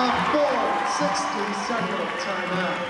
A full 60-second timeout.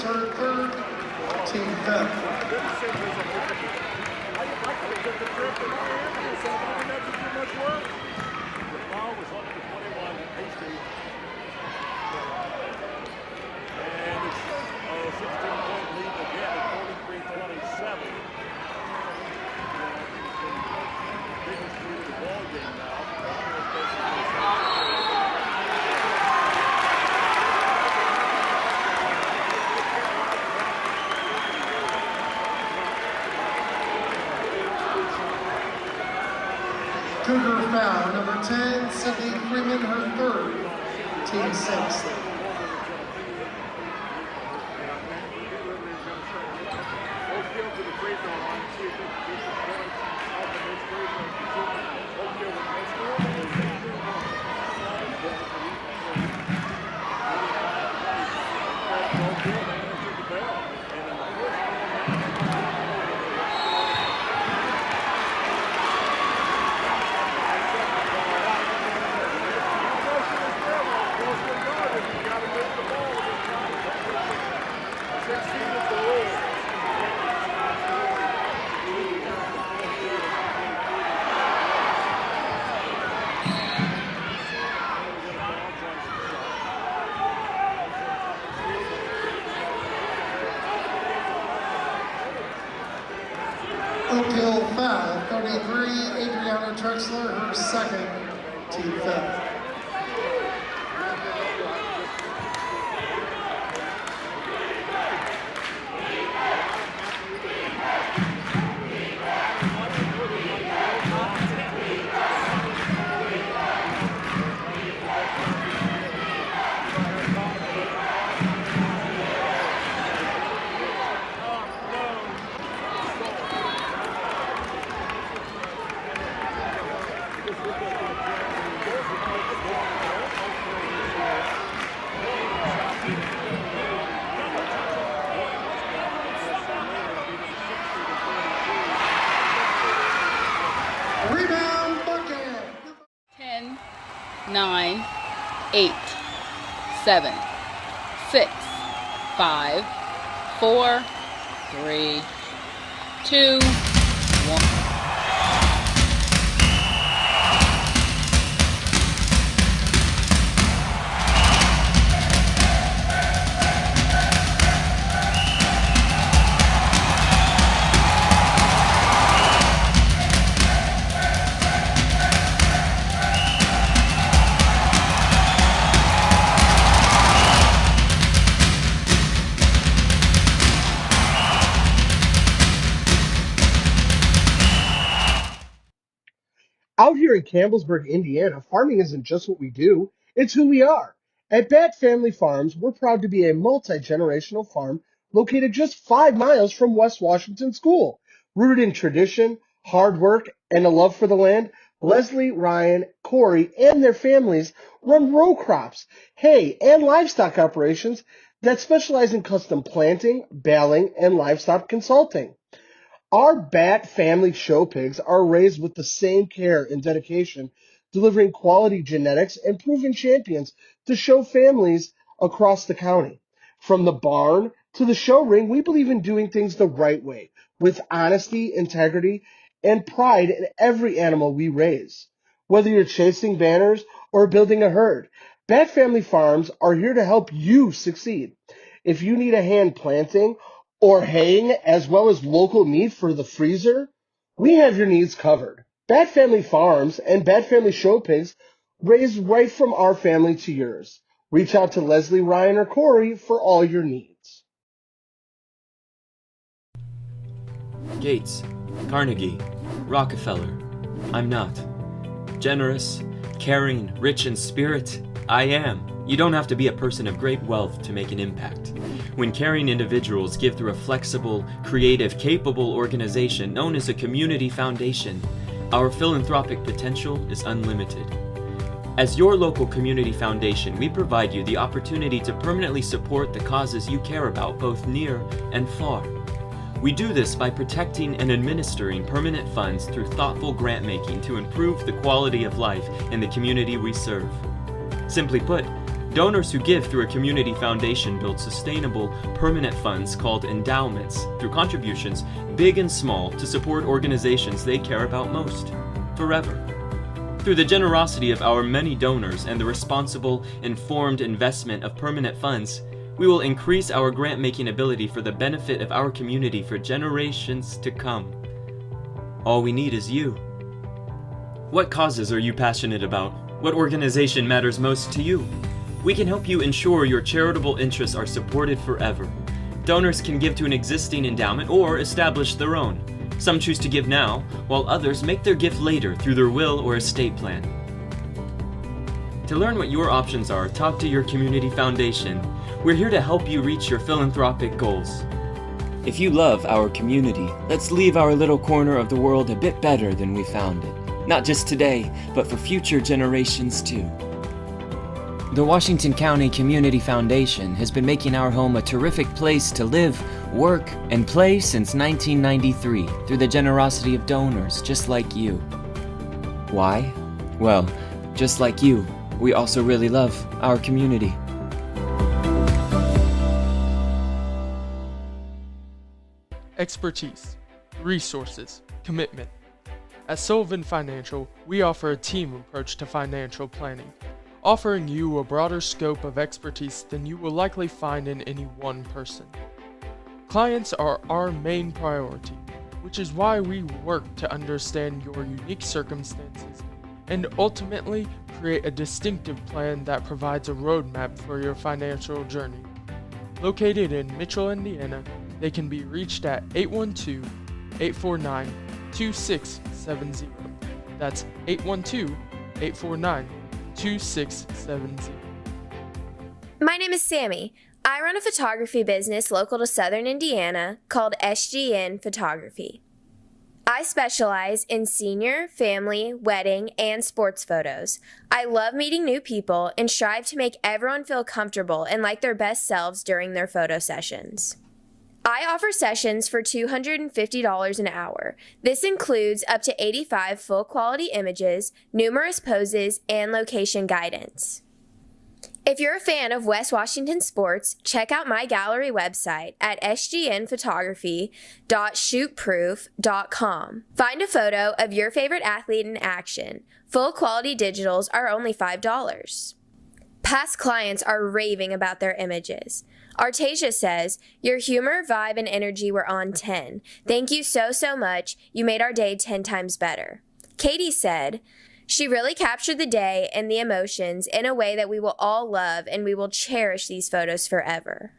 Her third, team fifth. Cougar foul, number 10, Sydney Freeman, her third, team sixth. Uphill foul, 33, Adriana Trexler, her second, team fifth. Rebound bucket. 10, 9, 8, 7, 6, 5, 4, 3, 2, 1. Out here in Campbellsburg, Indiana, farming isn't just what we do, it's who we are. At Bat Family Farms, we're proud to be a multi-generational farm located just 5 miles from West Washington School. Rooted in tradition, hard work, and a love for the land, Leslie, Ryan, Corey, and their families run row crops, hay, and livestock operations that specialize in custom planting, baling, and livestock consulting. Our Bat family show pigs are raised with the same care and dedication, delivering quality genetics and proven champions to show families across the county. From the barn to the show ring, we believe in doing things the right way, with honesty, integrity, and pride in every animal we raise. Whether you're chasing banners or building a herd, Bat Family Farms are here to help you succeed. If you need a hand planting or haying as well as local meat for the freezer, we have your needs covered. Bat Family Farms and Bat Family Show Pigs raised right from our family to yours. Reach out to Leslie, Ryan, or Corey for all your needs. Gates, Carnegie, Rockefeller. I'm not. Generous, caring, rich in spirit, I am. You don't have to be a person of great wealth to make an impact. When caring individuals give through a flexible, creative, capable organization known as a community foundation, our philanthropic potential is unlimited. As your local community foundation, we provide you the opportunity to permanently support the causes you care about, both near and far. We do this by protecting and administering permanent funds through thoughtful grant making to improve the quality of life in the community we serve. Simply put, donors who give through a community foundation build sustainable, permanent funds called endowments through contributions, big and small, to support organizations they care about most, forever. Through the generosity of our many donors and the responsible, informed investment of permanent funds, we will increase our grant-making ability for the benefit of our community for generations to come. All we need is you. What causes are you passionate about? What organization matters most to you? We can help you ensure your charitable interests are supported forever. Donors can give to an existing endowment or establish their own. Some choose to give now, while others make their gift later through their will or estate plan. To learn what your options are, talk to your community foundation. We're here to help you reach your philanthropic goals. If you love our community, let's leave our little corner of the world a bit better than we found it. Not just today, but for future generations too. The Washington County Community Foundation has been making our home a terrific place to live, work, and play since 1993 through the generosity of donors just like you. Why? Well, just like you, we also really love our community. Expertise, resources, commitment. At Sullivan Financial, we offer a team approach to financial planning, offering you a broader scope of expertise than you will likely find in any one person. Clients are our main priority, which is why we work to understand your unique circumstances and ultimately create a distinctive plan that provides a roadmap for your financial journey. Located in Mitchell, Indiana, they can be reached at 812-849-2670. That's 812-849-2670. My name is Sammy. I run a photography business local to Southern Indiana called SGN Photography. I specialize in senior, family, wedding, and sports photos. I love meeting new people and strive to make everyone feel comfortable and like their best selves during their photo sessions. I offer sessions for $250 an hour. This includes up to 85 full-quality images, numerous poses, and location guidance. If you're a fan of West Washington sports, check out my gallery website at sgnphotography.shootproof.com. Find a photo of your favorite athlete in action. Full-quality digitals are only $5. Past clients are raving about their images. Artasia says, "Your humor, vibe, and energy were on 10. Thank you so much. You made our day 10 times better." Katie said, "She really captured the day and the emotions in a way that we will all love, and we will cherish these photos forever."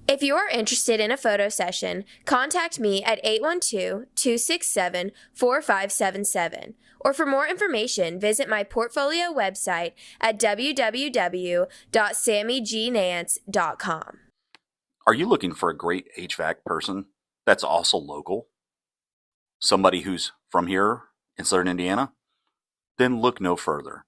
If you are interested in a photo session, contact me at 812-267-4577. Or for more information, visit my portfolio website at www.sammygnance.com. Are you looking for a great HVAC person that's also local? Somebody who's from here in Southern Indiana? Then look no further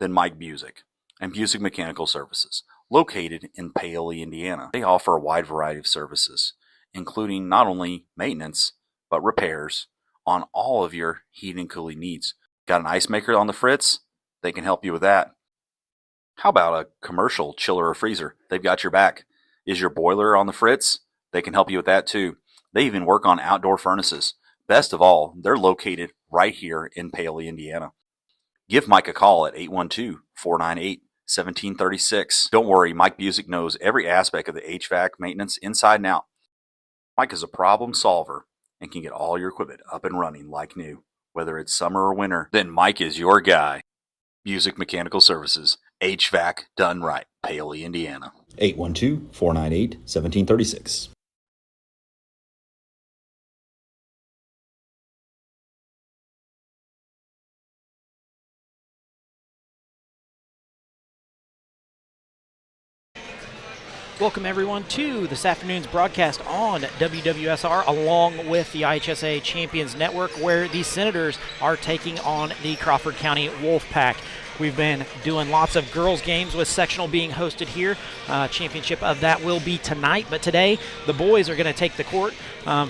than Mike Busick and Busick Mechanical Services, located in Paoli, Indiana. They offer a wide variety of services, including not only maintenance, but repairs on all of your heating and cooling needs. Got an ice maker on the fritz? They can help you with that. How about a commercial chiller or freezer? They've got your back. Is your boiler on the fritz? They can help you with that too. They even work on outdoor furnaces. Best of all, they're located right here in Paoli, Indiana. Give Mike a call at 812-498-1736. Don't worry, Mike Busick knows every aspect of the HVAC maintenance inside and out. Mike is a problem solver and can get all your equipment up and running like new. Whether it's summer or winter, then Mike is your guy. Busick Mechanical Services, HVAC done right, Paoli, Indiana. 812-498-1736. Welcome, everyone, to this afternoon's broadcast on WWSR, along with the IHSA Champions Network, where the Senators are taking on the Crawford County Wolfpack. We've been doing lots of girls' games with sectional being hosted here. Championship of that will be tonight, but today the boys are going to take the court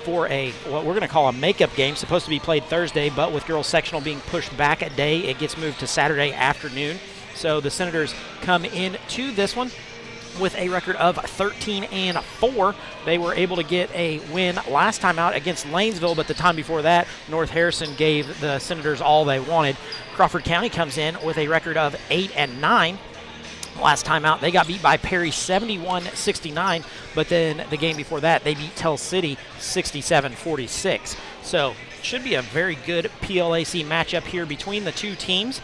for what we're going to call a makeup game, supposed to be played Thursday, but with girls' sectional being pushed back a day, it gets moved to Saturday afternoon. So the Senators come into this one with a record of 13-4. They were able to get a win last time out against Lanesville, but the time before that, North Harrison gave the Senators all they wanted. Crawford County comes in with a record of 8-9. Last time out, they got beat by Perry 71-69, but then the game before that, they beat Tell City 67-46. So should be a very good PLAC matchup here between the two teams.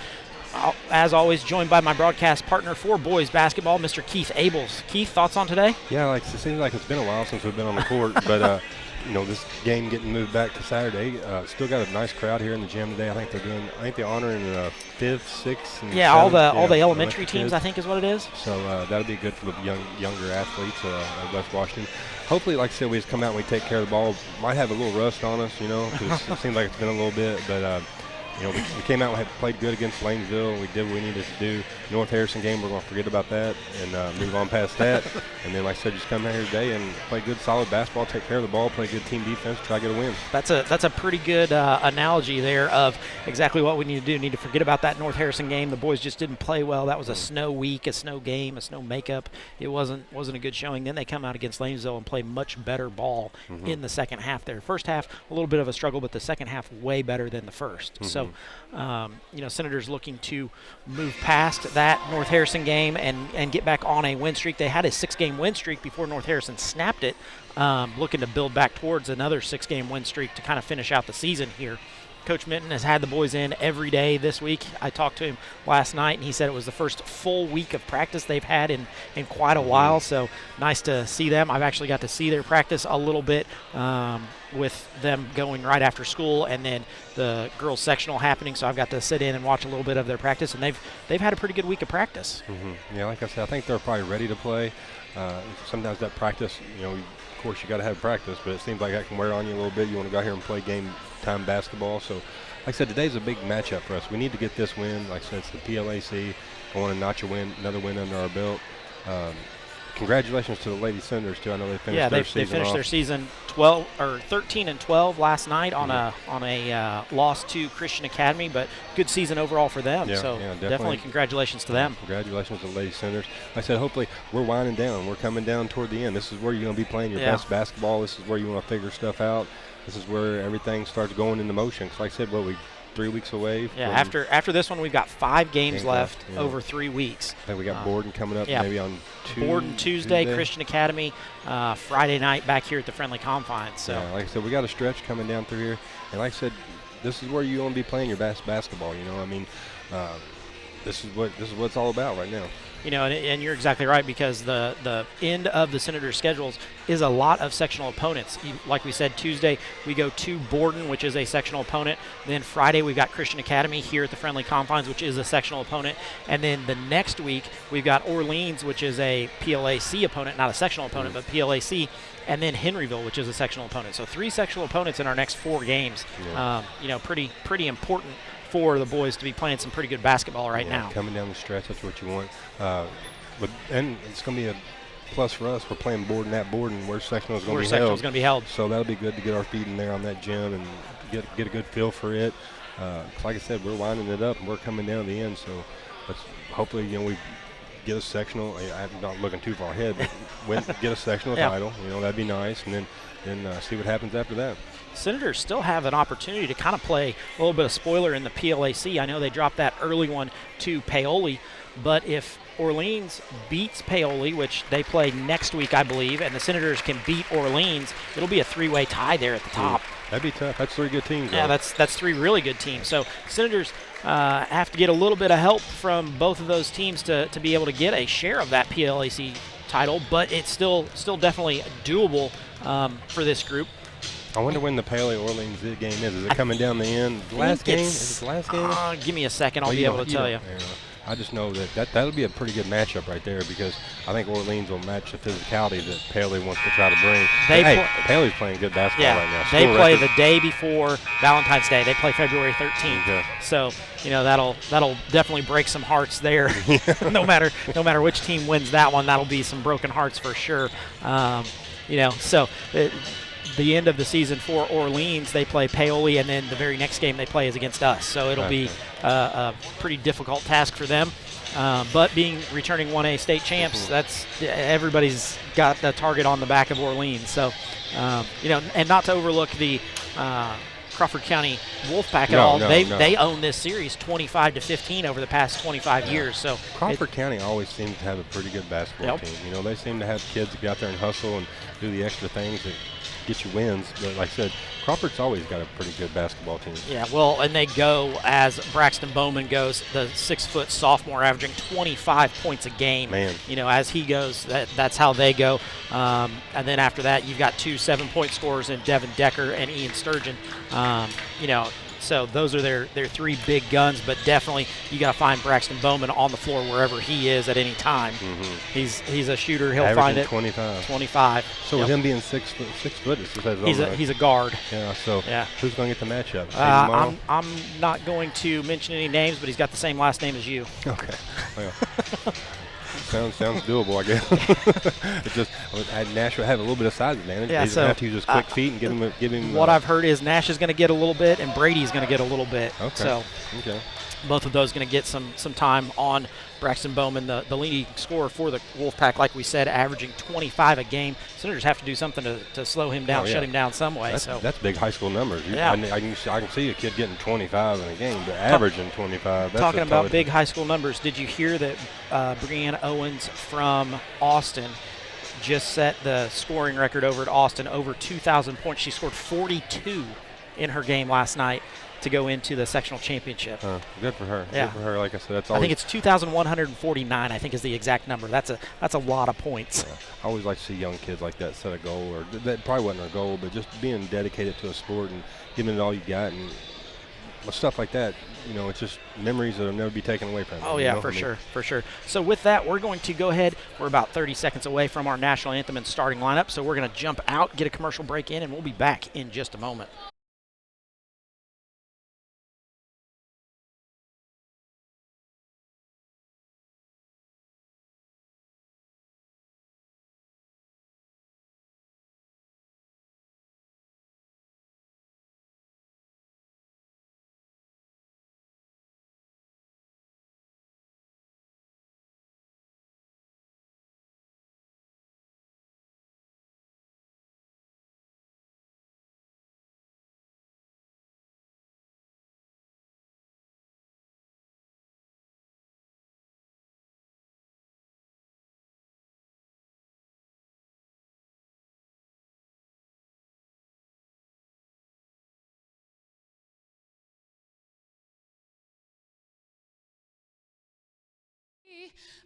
As always, joined by my broadcast partner for boys basketball, Mr. Keith Abels. Keith, thoughts on today? Yeah, it seems like it's been a while since we've been on the court, but this game getting moved back to Saturday, still got a nice crowd here in the gym today. I think they're honoring 5th, 6th, and 7th, all the elementary teams, I think is what it is. So that'll be good for the younger athletes of West Washington. Hopefully, like I said, we just come out and we take care of the ball. Might have a little rust on us, because it seems like it's been a little bit, but. We came out and played good against Lanesville. We did what we needed to do. North Harrison game, we're going to forget about that and move on past that. And then, like I said, just come out here today and play good, solid basketball, take care of the ball, play good team defense, try to get a win. That's a pretty good analogy there of exactly what we need to do. Need to forget about that North Harrison game. The boys just didn't play well. That was a snow week, a snow game, a snow makeup. It wasn't a good showing. Then they come out against Lanesville and play much better ball in the second half there. First half, a little bit of a struggle, but the second half way better than the first. So, Senators looking to move past that North Harrison game and get back on a win streak. They had a 6-game win streak before North Harrison snapped it, looking to build back towards another 6-game win streak to kind of finish out the season here. Coach Minton has had the boys in every day this week. I talked to him last night, and he said it was the first full week of practice they've had in quite a while, so nice to see them. I've actually got to see their practice a little bit with them going right after school and then the girls sectional happening, so I've got to sit in and watch a little bit of their practice, and they've had a pretty good week of practice. Yeah, like I said, I think they're probably ready to play. Sometimes that practice, of course you got to have practice, but it seems like that can wear on you a little bit. You want to go out here and play game time basketball. So, like I said, today's a big matchup for us. We need to get this win. Like I said, it's the PLAC. I want to notch another win under our belt. Congratulations to the Lady Senators too. I know they finished their season. They finished their season 13-12 last night on a loss to Christian Academy, but good season overall for them. Definitely congratulations to them. Congratulations to the Lady Senators. Like I said, hopefully we're winding down. We're coming down toward the end. This is where you're going to be playing your best basketball. This is where you want to figure stuff out. This is where everything starts going into motion. Like I said, 3 weeks away. After this one, we've got 5 games left over 3 weeks. I think we got Borden coming up maybe on Borden Tuesday, Christian Academy, Friday night back here at the Friendly Confines. So, like I said, we got a stretch coming down through here, and like I said, this is where you want to be playing your best basketball. This is what it's all about right now. and you're exactly right, because the end of the Senators' schedules is a lot of sectional opponents. Like we said, Tuesday we go to Borden, which is a sectional opponent. Then Friday we've got Christian Academy here at the Friendly Confines, which is a sectional opponent. And then the next week we've got Orleans, which is a PLAC opponent, not a sectional opponent, but PLAC. And then Henryville, which is a sectional opponent. So 3 sectional opponents in our next 4 games. Yeah. Pretty important for the boys to be playing some pretty good basketball right now. Coming down the stretch, that's what you want. And it's going to be a plus for us. We're playing Borden at Borden, where sectional is going to be held. So that'll be good to get our feet in there on that gym and get a good feel for it. Like I said, we're winding it up and we're coming down to the end. So let's hopefully we get a sectional. I'm not looking too far ahead, but get a sectional title. That'd be nice, and then see what happens after that. Senators still have an opportunity to kind of play a little bit of spoiler in the PLAC. I know they dropped that early one to Paoli, but if Orleans beats Paoli, which they play next week, I believe, and the Senators can beat Orleans, it'll be a 3-way tie there at the top. That'd be tough. That's 3 good teams. Yeah, that's 3 really good teams. So Senators have to get a little bit of help from both of those teams to be able to get a share of that PLAC title, but it's still definitely doable for this group. I wonder when the Paoli Orleans game is. Is it coming down the end? Last game? Is it the last game? Give me a second. I'll be able to tell you. I just know that'll be a pretty good matchup right there, because I think Orleans will match the physicality that Paoli wants to try to bring. Paoli's playing good basketball right now. They play the day before Valentine's Day. They play February 13th. Okay. So that'll definitely break some hearts there. no matter which team wins that one, that'll be some broken hearts for sure. The end of the season for Orleans, they play Paoli, and then the very next game they play is against us. So it'll be a pretty difficult task for them. But being returning 1A state champs, that's everybody's got the target on the back of Orleans. So, and not to overlook the Crawford County Wolfpack at all. They own this series 25-15 over the past 25 years. So Crawford County always seems to have a pretty good basketball team. They seem to have kids that get out there and hustle and do the extra things that get you wins. But like I said, Crawford's always got a pretty good basketball team. Yeah, well, and they go as Braxton Bowman goes, the 6-foot sophomore, averaging 25 points a game. Man. As he goes, that's how they go. And then after that, you've got 2 7-point scorers in Devin Decker and Ian Sturgeon. So those are their 3 big guns, but definitely you got to find Braxton Bowman on the floor wherever he is at any time. Mm-hmm. He's a shooter. He'll find it. 25. So with him being 6 foot, he's a guard. Yeah. So who's going to get the matchup? I'm not going to mention any names, but he's got the same last name as you. Okay. Well. Sounds doable, I guess. It just Nash will have a little bit of size advantage. He's going to have to use his quick feet and give him. What I've heard is Nash is going to get a little bit, and Brady's going to get a little bit. Okay. So both of those going to get some time on Braxton Bowman, the leading scorer for the Wolfpack, like we said, averaging 25 a game. Senators have to do something to slow him down, shut him down some way. That's big high school numbers. I can see a kid getting 25 in a game, but averaging 25. That's talking about big high school numbers, did you hear that Brianna Owens from Austin just set the scoring record over at Austin, over 2,000 points? She scored 42 in her game last night to go into the sectional championship. Good for her. Yeah. Good for her. Like I said, that's I think it's 2,149. I think is the exact number. That's a lot of points. Yeah. I always like to see young kids like that set a goal, or that probably wasn't their goal, but just being dedicated to a sport and giving it all you got, and stuff like that. It's just memories that'll never be taken away from them. Oh yeah, for sure. So with that, we're going to go ahead. We're about 30 seconds away from our national anthem and starting lineup, so we're going to jump out, get a commercial break in, and we'll be back in just a moment.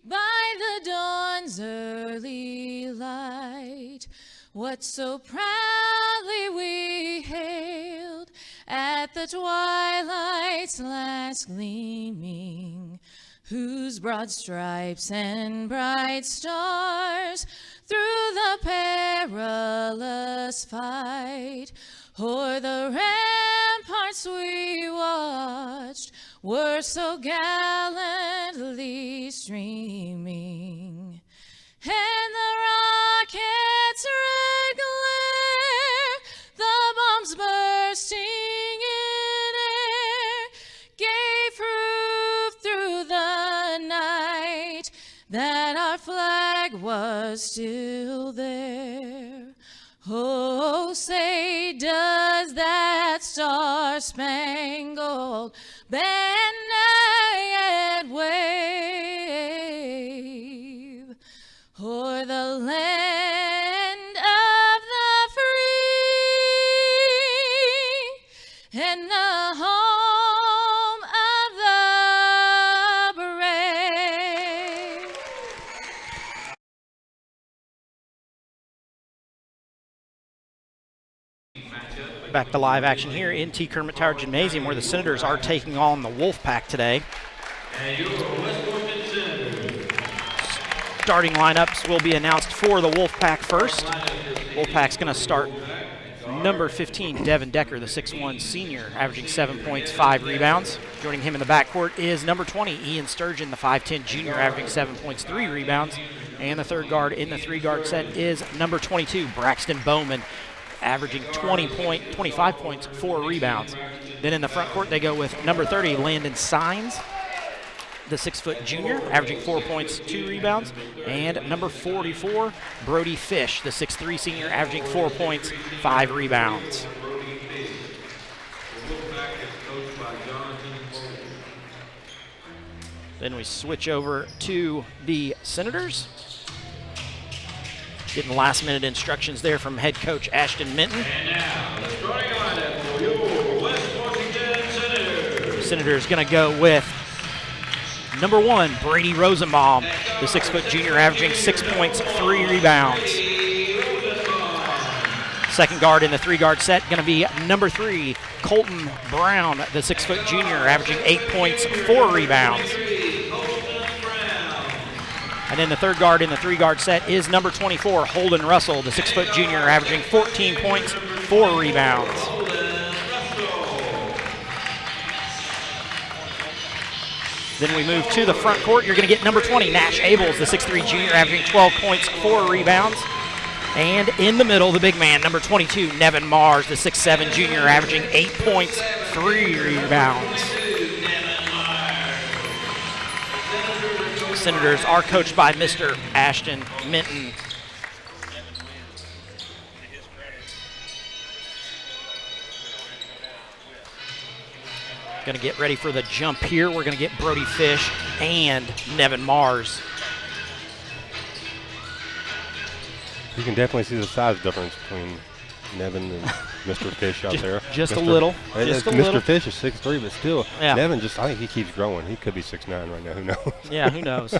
By the dawn's early light, what so proudly we hailed at the twilight's last gleaming, whose broad stripes and bright stars through the perilous fight o'er the ramparts we watched were so gallantly streaming, and the rocket's red glare, the bombs bursting in air, gave proof through the night that our flag was still there. Oh, say, does that star-spangled banner yet wave o'er the land of the free and the home of the brave? Back to live action here in T. Kermit Tower Gymnasium, where the Senators are taking on the Wolfpack today. Starting lineups will be announced for the Wolfpack first. Wolfpack's going to start number 15, Devin Decker, the 6'1 senior, averaging 7 points, 5 rebounds. Joining him in the backcourt is number 20, Ian Sturgeon, the 5'10 junior, averaging 7 points, 3 rebounds. And the third guard in the 3-guard set is number 22, Braxton Bowman, averaging 25 points, 4 rebounds. Then in the front court, they go with number 30, Landon Sines, the 6' junior, averaging 4 points, 2 rebounds. And number 44, Brody Fish, the 6'3 senior, averaging 4 points, 5 rebounds. Then we switch over to the Senators. Getting last-minute instructions there from head coach Ashton Minton. And now, the starting lineup for your West Washington Senators. Senators going to go with number 1, Brady Rosenbaum, the 6' junior, averaging 6 points, 3 rebounds. Second guard in the 3-guard set going to be number 3, Colton Brown, the 6' junior, averaging 8 points, 4 rebounds. And then the third guard in the 3-guard set is number 24, Holden Russell, the 6' junior, averaging 14 points, 4 rebounds. Then we move to the front court. You're going to get number 20, Nash Abels, the 6'3 junior, averaging 12 points, 4 rebounds. And in the middle, the big man, number 22, Nevin Mars, the 6'7 junior, averaging 8 points, 3 rebounds. Senators are coached by Mr. Ashton Minton. Going to get ready for the jump here. We're going to get Brody Fish and Nevin Mars. You can definitely see the size difference between Nevin and Mr. Fish out there. Just a little. Mr. Fish is 6'3", but still, yeah. Nevin I think he keeps growing. He could be 6'9" right now. Who knows? Yeah, who knows?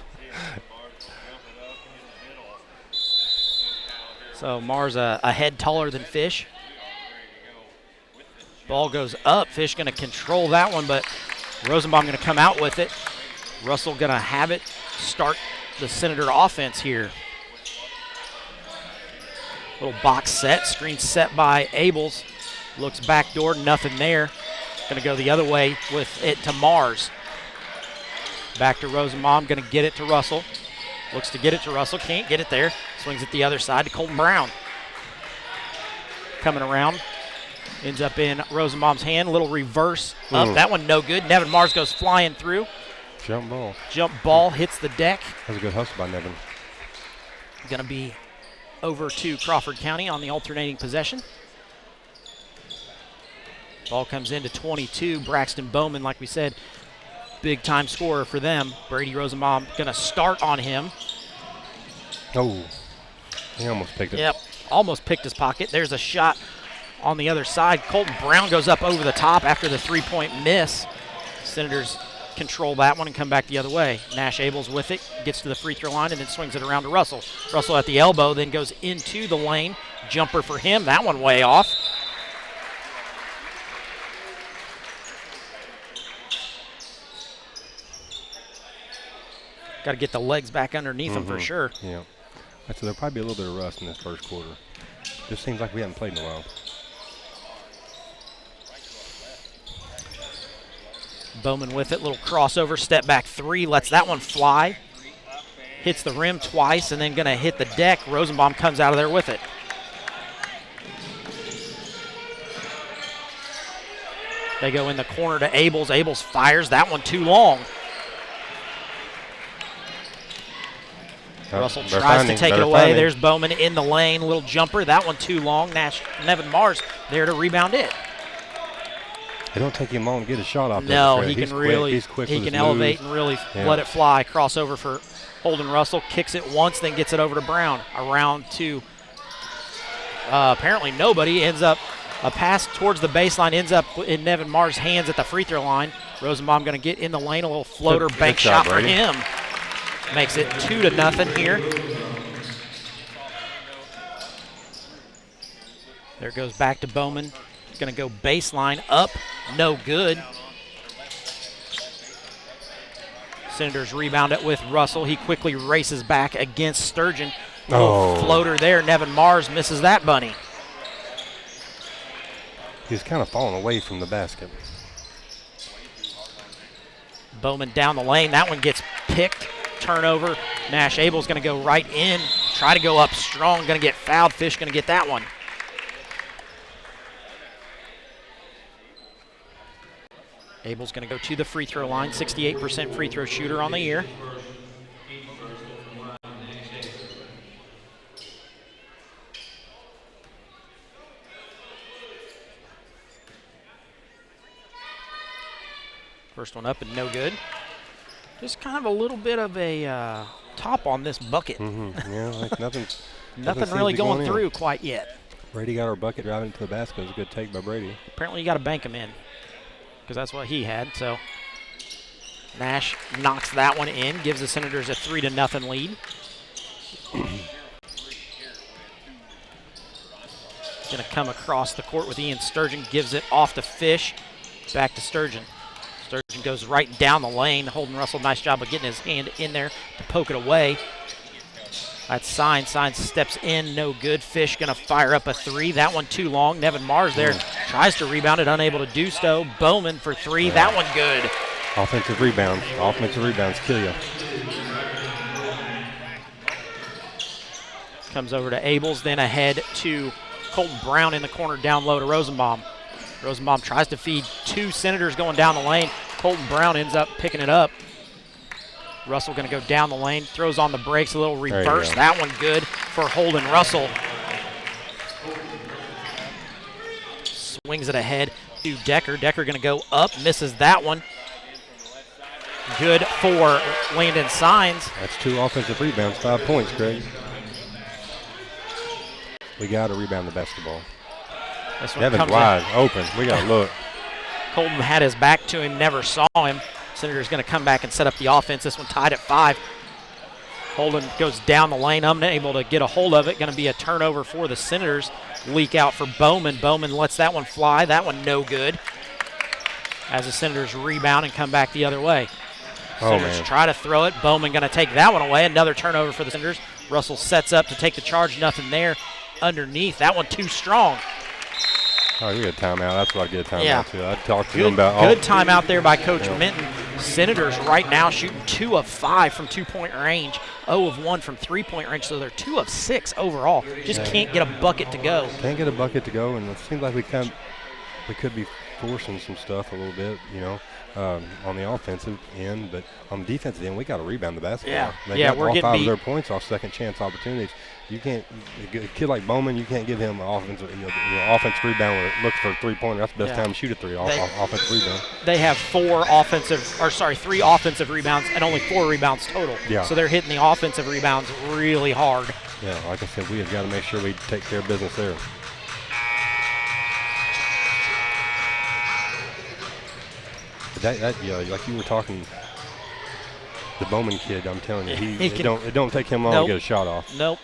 So Mars a head taller than Fish. Ball goes up. Fish going to control that one, but Rosenbaum going to come out with it. Russell going to have it start the Senator offense here. Little box set, screen set by Abels. Looks backdoor, nothing there. Going to go the other way with it to Mars. Back to Rosenbaum, going to get it to Russell. Looks to get it to Russell, can't get it there. Swings it the other side to Colton Brown. Coming around, ends up in Rosenbaum's hand. Little reverse up, that one no good. Nevin Mars goes flying through. Jump ball. Jump ball hits the deck. That was a good hustle by Nevin. Going to be over to Crawford County on the alternating possession. Ball comes into 22. Braxton Bowman, like we said, big time scorer for them. Brady Rosenbaum going to start on him. Oh, he almost picked it. Yep, almost picked his pocket. There's a shot on the other side. Colton Brown goes up over the top after the 3-point miss. Senators control that one and come back the other way. Nash Abels with it, gets to the free throw line and then swings it around to Russell. Russell at the elbow, then goes into the lane. Jumper for him, that one way off. Got to get the legs back underneath him for sure. Yeah. So there'll probably be a little bit of rust in this first quarter. Just seems like we haven't played in a while. Bowman with it, little crossover, step back three, lets that one fly. Hits the rim twice and then going to hit the deck. Rosenbaum comes out of there with it. They go in the corner to Abels. Abels fires that one too long. Russell tries to take it away. There's Bowman in the lane. Little jumper. That one too long. Nevin Mars there to rebound it. It don't take him long to get a shot off. No, he can really, he can elevate and really let it fly. Crossover for Holden Russell. Kicks it once, then gets it over to Brown. Around to apparently nobody. Ends up a pass towards the baseline. Ends up in Nevin Mars' hands at the free throw line. Rosenbaum going to get in the lane. A little floater bank shot for him. Makes it 2-0 here. There goes back to Bowman. Going to go baseline up, no good. Senators rebound it with Russell. He quickly races back against Sturgeon. Floater there. Nevin Mars misses that bunny. He's kind of falling away from the basket. Bowman down the lane. That one gets picked. Turnover. Nash Abel's going to go right in. Try to go up strong. Going to get fouled. Fish going to get that one. Abel's going to go to the free throw line. 68% free throw shooter on the year. First one up and no good. Just kind of a little bit of a top on this bucket. Yeah, like nothing really going through quite yet. Brady got our bucket driving into the basket. It was a good take by Brady. Apparently you got to bank him in because that's what he had. So Nash knocks that one in, gives the Senators a 3-0 lead. Going to come across the court with Ian Sturgeon, gives it off to Fish, back to Sturgeon. Sturgeon goes right down the lane. Holden Russell, nice job of getting his hand in there to poke it away. That's Signs. Signs steps in, no good. Fish going to fire up a three. That one too long. Nevin Mars there tries to rebound it, unable to do so. Bowman for three. That one good. Offensive rebounds. Offensive rebounds kill you. Comes over to Abels, then ahead to Colton Brown in the corner, down low to Rosenbaum. Rosenbaum tries to feed two Senators going down the lane. Colton Brown ends up picking it up. Russell going to go down the lane, throws on the brakes, a little reverse. That one good for Holden Russell. Swings it ahead to Decker. Decker going to go up, misses that one. Good for Landon Signs. That's 2 offensive rebounds, 5 points, Craig. We got to rebound the basketball. Devin's wide open. We got to look. Colton had his back to him, never saw him. Senator's going to come back and set up the offense. This one tied at 5. Holden goes down the lane, unable to get a hold of it. Going to be a turnover for the Senators. Leak out for Bowman. Bowman lets that one fly. That one no good. As the Senators rebound and come back the other way. Senators try to throw it. Bowman going to take that one away. Another turnover for the Senators. Russell sets up to take the charge. Nothing there underneath. That one too strong. Oh, you get a timeout. That's what I get a timeout to. I talked to them about good timeout there by Coach Minton. Senators right now shooting 2 of 5 from 2-point range, 0 of 1 from 3-point range, so they're 2 of 6 overall. Just can't get a bucket to go. Can't get a bucket to go, and it seems like we could be forcing some stuff a little bit, on the offensive end, but on the defensive end, we got to rebound the basketball. We're all getting 5 of their points off second chance opportunities. You can't, a kid like Bowman, you can't give him an offensive rebound where it looks for a 3-pointer. That's the best time to shoot a 3 offensive rebound. They have 3 offensive rebounds and only 4 rebounds total. Yeah. So they're hitting the offensive rebounds really hard. Yeah, like I said, we have got to make sure we take care of business there. like you were talking, the Bowman kid, I'm telling you, it don't take him long Nope. to get a shot off. Nope.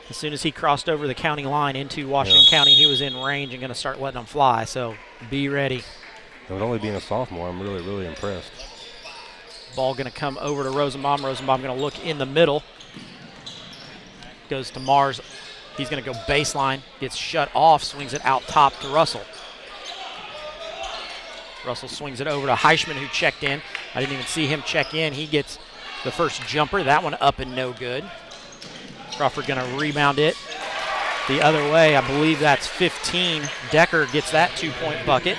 As soon as he crossed over the county line into Washington County, he was in range and going to start letting them fly. So be ready. And with only being a sophomore, I'm really, really impressed. Ball going to come over to Rosenbaum. Rosenbaum going to look in the middle. Goes to Mars. He's going to go baseline. Gets shut off. Swings it out top to Russell. Russell swings it over to Heischman, who checked in. I didn't even see him check in. He gets the first jumper. That one up and no good. Crawford going to rebound it the other way. I believe that's 15. Decker gets that 2-point bucket.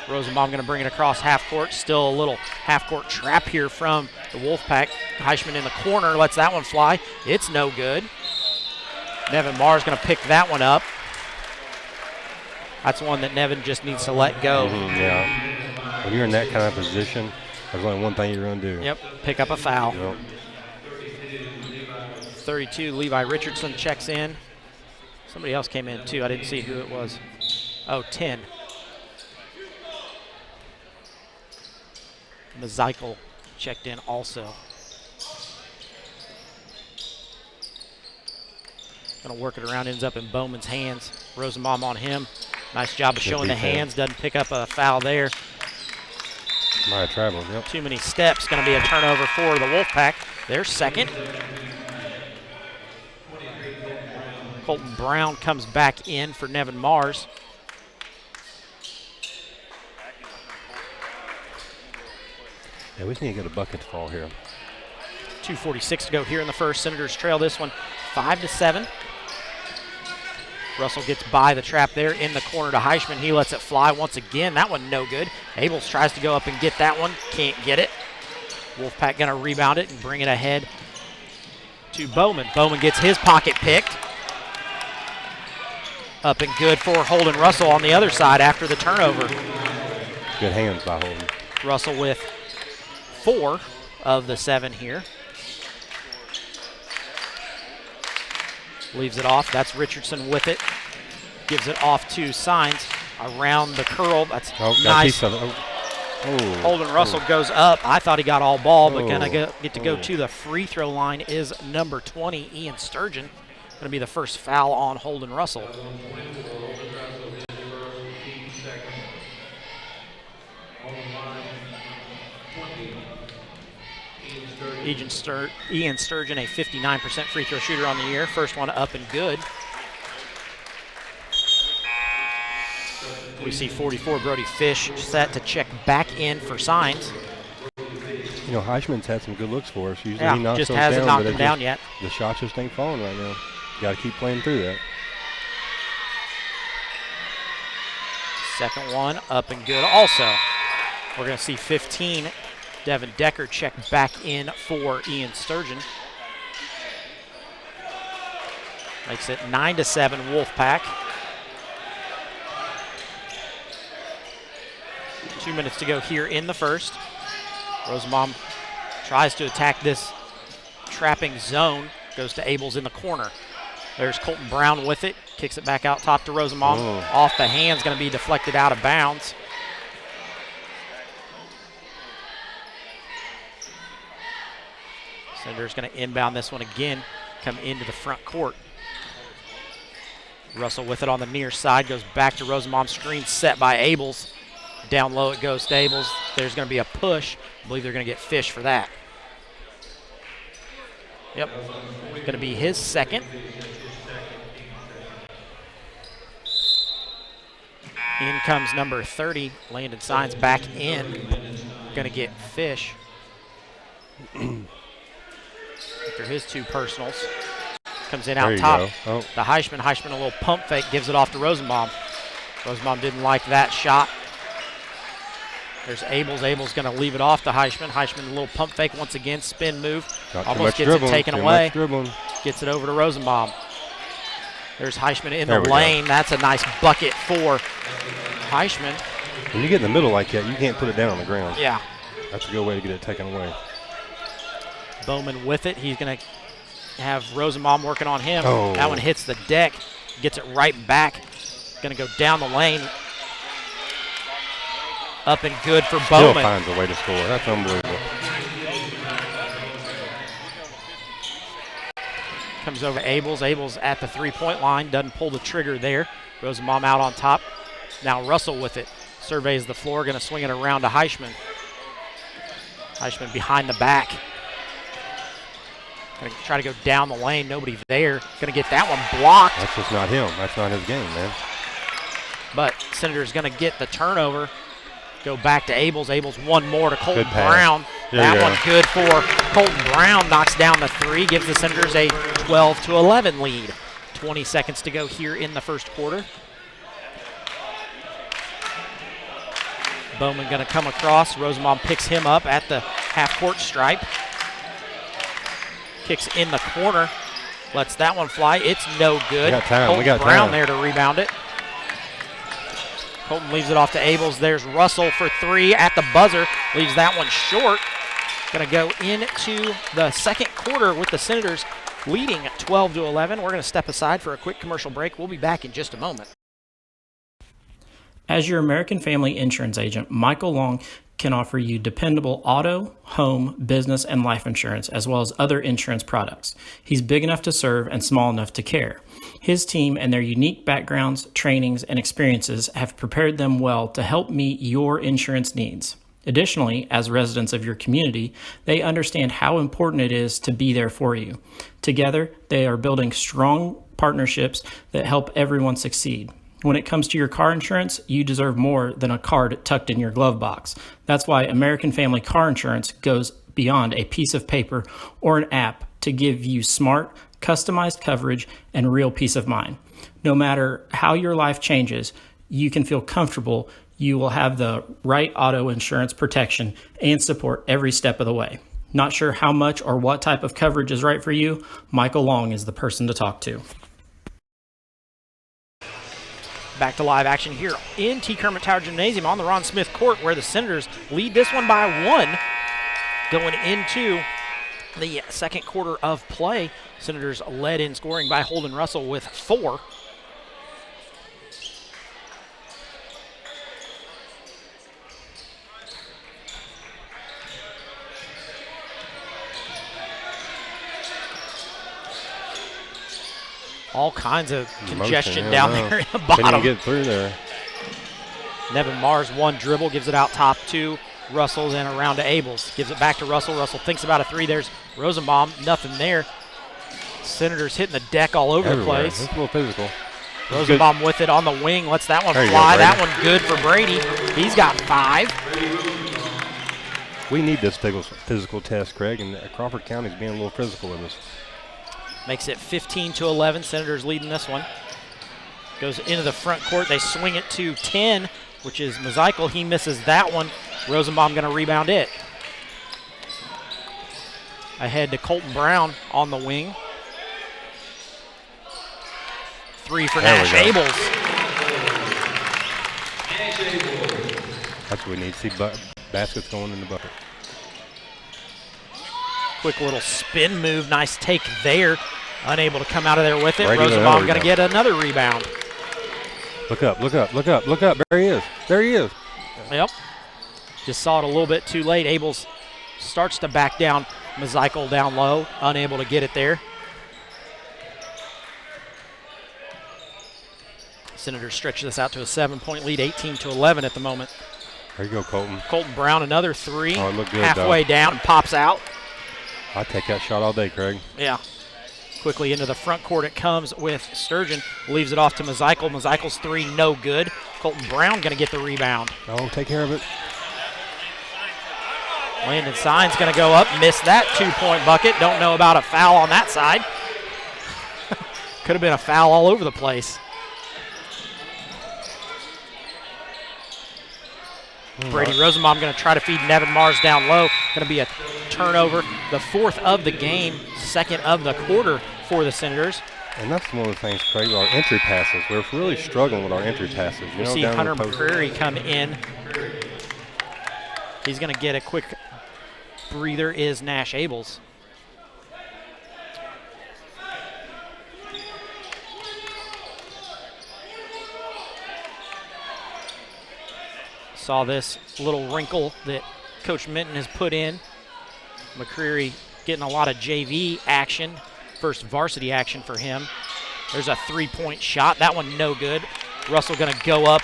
Rosenbaum going to bring it across half court. Still a little half court trap here from the Wolfpack. Heischman in the corner lets that one fly. It's no good. Nevin Marr is going to pick that one up. That's one that Nevin just needs to let go. Yeah. When you're in that kind of position, there's only one thing you're going to do. Yep, pick up a foul. Yep. 32, Levi Richardson checks in. Somebody else came in too. I didn't see who it was. Oh, 10. Mazikel checked in also. Gonna work it around, ends up in Bowman's hands. Rosenbaum on him. Nice job of showing the hands, doesn't pick up a foul there. Might have traveled, yep. Too many steps, gonna be a turnover for the Wolfpack. Their second. Colton Brown comes back in for Nevin Mars. Yeah, we just need to get a bucket to fall here. 2:46 to go here in the first. Senators trail this one 5-7. Russell gets by the trap there in the corner to Heischman. He lets it fly once again. That one no good. Abels tries to go up and get that one. Can't get it. Wolfpack going to rebound it and bring it ahead to Bowman. Bowman gets his pocket picked. Up and good for Holden Russell on the other side after the turnover. Good hands by Holden. Russell with 4 of the 7 here. Leaves it off. That's Richardson with it. Gives it off to Signs around the curl. That's nice. Holden Russell goes up. I thought he got all ball, but gonna get to go to the free throw line is number 20, Ian Sturgeon. Gonna be the first foul on Holden Russell. Ian Sturgeon, a 59% free throw shooter on the year. First one up and good. We see 44 Brody Fish set to check back in for Signs. You know, Heischman's had some good looks for us. Usually Yeah, he knocks just those hasn't down, knocked them down yet. The shots just ain't falling right now. Got to keep playing through that. Second one up and good also. We're going to see 15. Devin Decker check back in for Ian Sturgeon. Makes it 9-7 Wolfpack. 2 minutes to go here in the first. Rosenbaum tries to attack this trapping zone. Goes to Abels in the corner. There's Colton Brown with it. Kicks it back out top to Rosenbaum. Off the hands, going to be deflected out of bounds. Senators going to inbound this one again, come into the front court. Russell with it on the near side, goes back to Rosenbaum. Screen set by Abels. Down low it goes to Abels. There's going to be a push. I believe they're going to get Fish for that. Yep, going to be his second. In comes number 30, Landon Signs back in. Going to get Fish. After his 2 personals. Comes in out top. The Heischman. Heischman a little pump fake, gives it off to Rosenbaum. Rosenbaum didn't like that shot. There's Abels. Abels going to leave it off to Heischman. Heischman a little pump fake once again. Spin move. Almost gets it taken away. Gets it over to Rosenbaum. There's Heischman in the lane. That's a nice bucket for Heischman. When you get in the middle like that, you can't put it down on the ground. Yeah. That's a good way to get it taken away. Bowman with it. He's going to have Rosenbaum working on him. That one hits the deck. Gets it right back Going to go down the lane. Up and good for Still Bowman. finds a way to score. That's unbelievable. Comes over Abels. Abels at the 3-point line. Doesn't pull the trigger there. Rosenbaum out on top. Now Russell with it. Surveys the floor. Going to swing it around to Heischman. Heischman behind the back. Going to try to go down the lane. Nobody there. Going to get that one blocked. That's just not him. That's not his game, man. But Senator's going to get the turnover. Go back to Abels. Abels one more to Colton Good pass. Brown. There That you go. one good for Colton Brown. Knocks down the 3. Gives the Senators a 12-11 lead. 20 seconds to go here in the first quarter. Bowman going to come across. Rosenbaum picks him up at the half-court stripe. Kicks in the corner. Lets that one fly. It's no good. We got time. Colton We got Brown time. there to rebound it. Colton leaves it off to Abels. There's Russell for 3 at the buzzer. Leaves that one short. Going to go into the second quarter with the Senators leading 12-11. We're going to step aside for a quick commercial break. We'll be back in just a moment. As your American Family Insurance agent, Michael Long can offer you dependable auto, home, business, and life insurance, as well as other insurance products. He's big enough to serve and small enough to care. His team and their unique backgrounds, trainings, and experiences have prepared them well to help meet your insurance needs. Additionally, as residents of your community, they understand how important it is to be there for you. Together, they are building strong partnerships that help everyone succeed. When it comes to your car insurance, you deserve more than a card tucked in your glove box. That's why American Family Car Insurance goes beyond a piece of paper or an app to give you smart, customized coverage and real peace of mind. No matter how your life changes, you can feel comfortable you will have the right auto insurance protection and support every step of the way. Not sure how much or what type of coverage is right for you? Michael Long is the person to talk to. Back to live action here in T. Kermit Tower Gymnasium on the Ron Smith Court, where the Senators lead this one by 1 going into the second quarter of play. Senators led in scoring by Holden Russell with 4. All kinds of congestion down there at the bottom. Couldn't even get through there. Nevin Mars one dribble, gives it out top to Russell, then around to Abels. Gives it back to Russell. Russell thinks about a 3. There's Rosenbaum. Nothing there. Senators hitting the deck all over the place. It's a little physical. Rosenbaum with it on the wing. Lets that one There you fly. go, That one good for Brady. He's got 5. We need this physical test, Craig, and Crawford County's being a little physical with us. Makes it 15-11. Senators leading this one. Goes into the front court. They swing it to 10, which is Mazikel. He misses that one. Rosenbaum going to rebound it. Ahead to Colton Brown on the wing. 3 for Nash Abels. That's what we need. See baskets going in the bucket. Quick little spin move. Nice take there. Unable to come out of there with it. Right, Rosenbaum going to get another rebound. Look up, look up, look up, look up. There he is. There he is. Yep. Just saw it a little bit too late. Abels starts to back down. Mazikel down low. Unable to get it there. Senators stretch this out to a 7-point lead, 18-11 at the moment. There you go, Colton. Colton Brown, another 3. Oh, it looked good, halfway down and pops out. I'd take that shot all day, Craig. Yeah. Quickly into the front court it comes with Sturgeon. Leaves it off to Mazikel. Mazikel's 3, no good. Colton Brown going to get the rebound. Oh, take care of it. Landon Sign's going to go up, miss that 2-point bucket. Don't know about a foul on that side. Could have been a foul all over the place. Brady Rosenbaum going to try to feed Nevin Mars down low. Going to be a turnover. The 4th of the game, 2nd of the quarter for the Senators. And that's one of the things, Craig, our entry passes. We're really struggling with our entry passes. You see Hunter McCreary come in. He's going to get a quick breather is Nash Abels. saw this little wrinkle that Coach Minton has put in. McCreary getting a lot of JV action, first varsity action for him. There's a three-point shot. That one no good. Russell going to go up,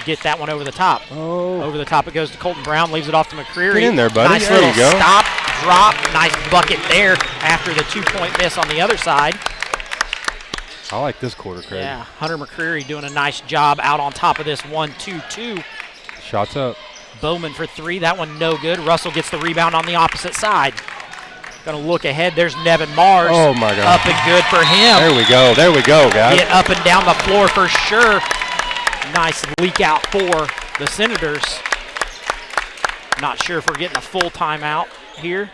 get that one over the top. Oh. Over the top it goes to Colton Brown, leaves it off to McCreary. Get in there, buddy. Nice There little you go. stop, drop, nice bucket there after the two-point miss on the other side. I like this quarter, Craig. Yeah, Hunter McCreary doing a nice job out on top of this 1-2-2. Shots up. Bowman for three. That one no good. Russell gets the rebound on the opposite side. Going to look ahead. There's Nevin Mars. Oh, my God. Up and good for him. There we go. There we go, guys. Get up and down the floor for sure. Nice leak out for the Senators. Not sure if we're getting a full timeout here.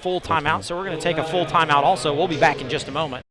Full timeout, so we're going to take a full timeout also. We'll be back in just a moment.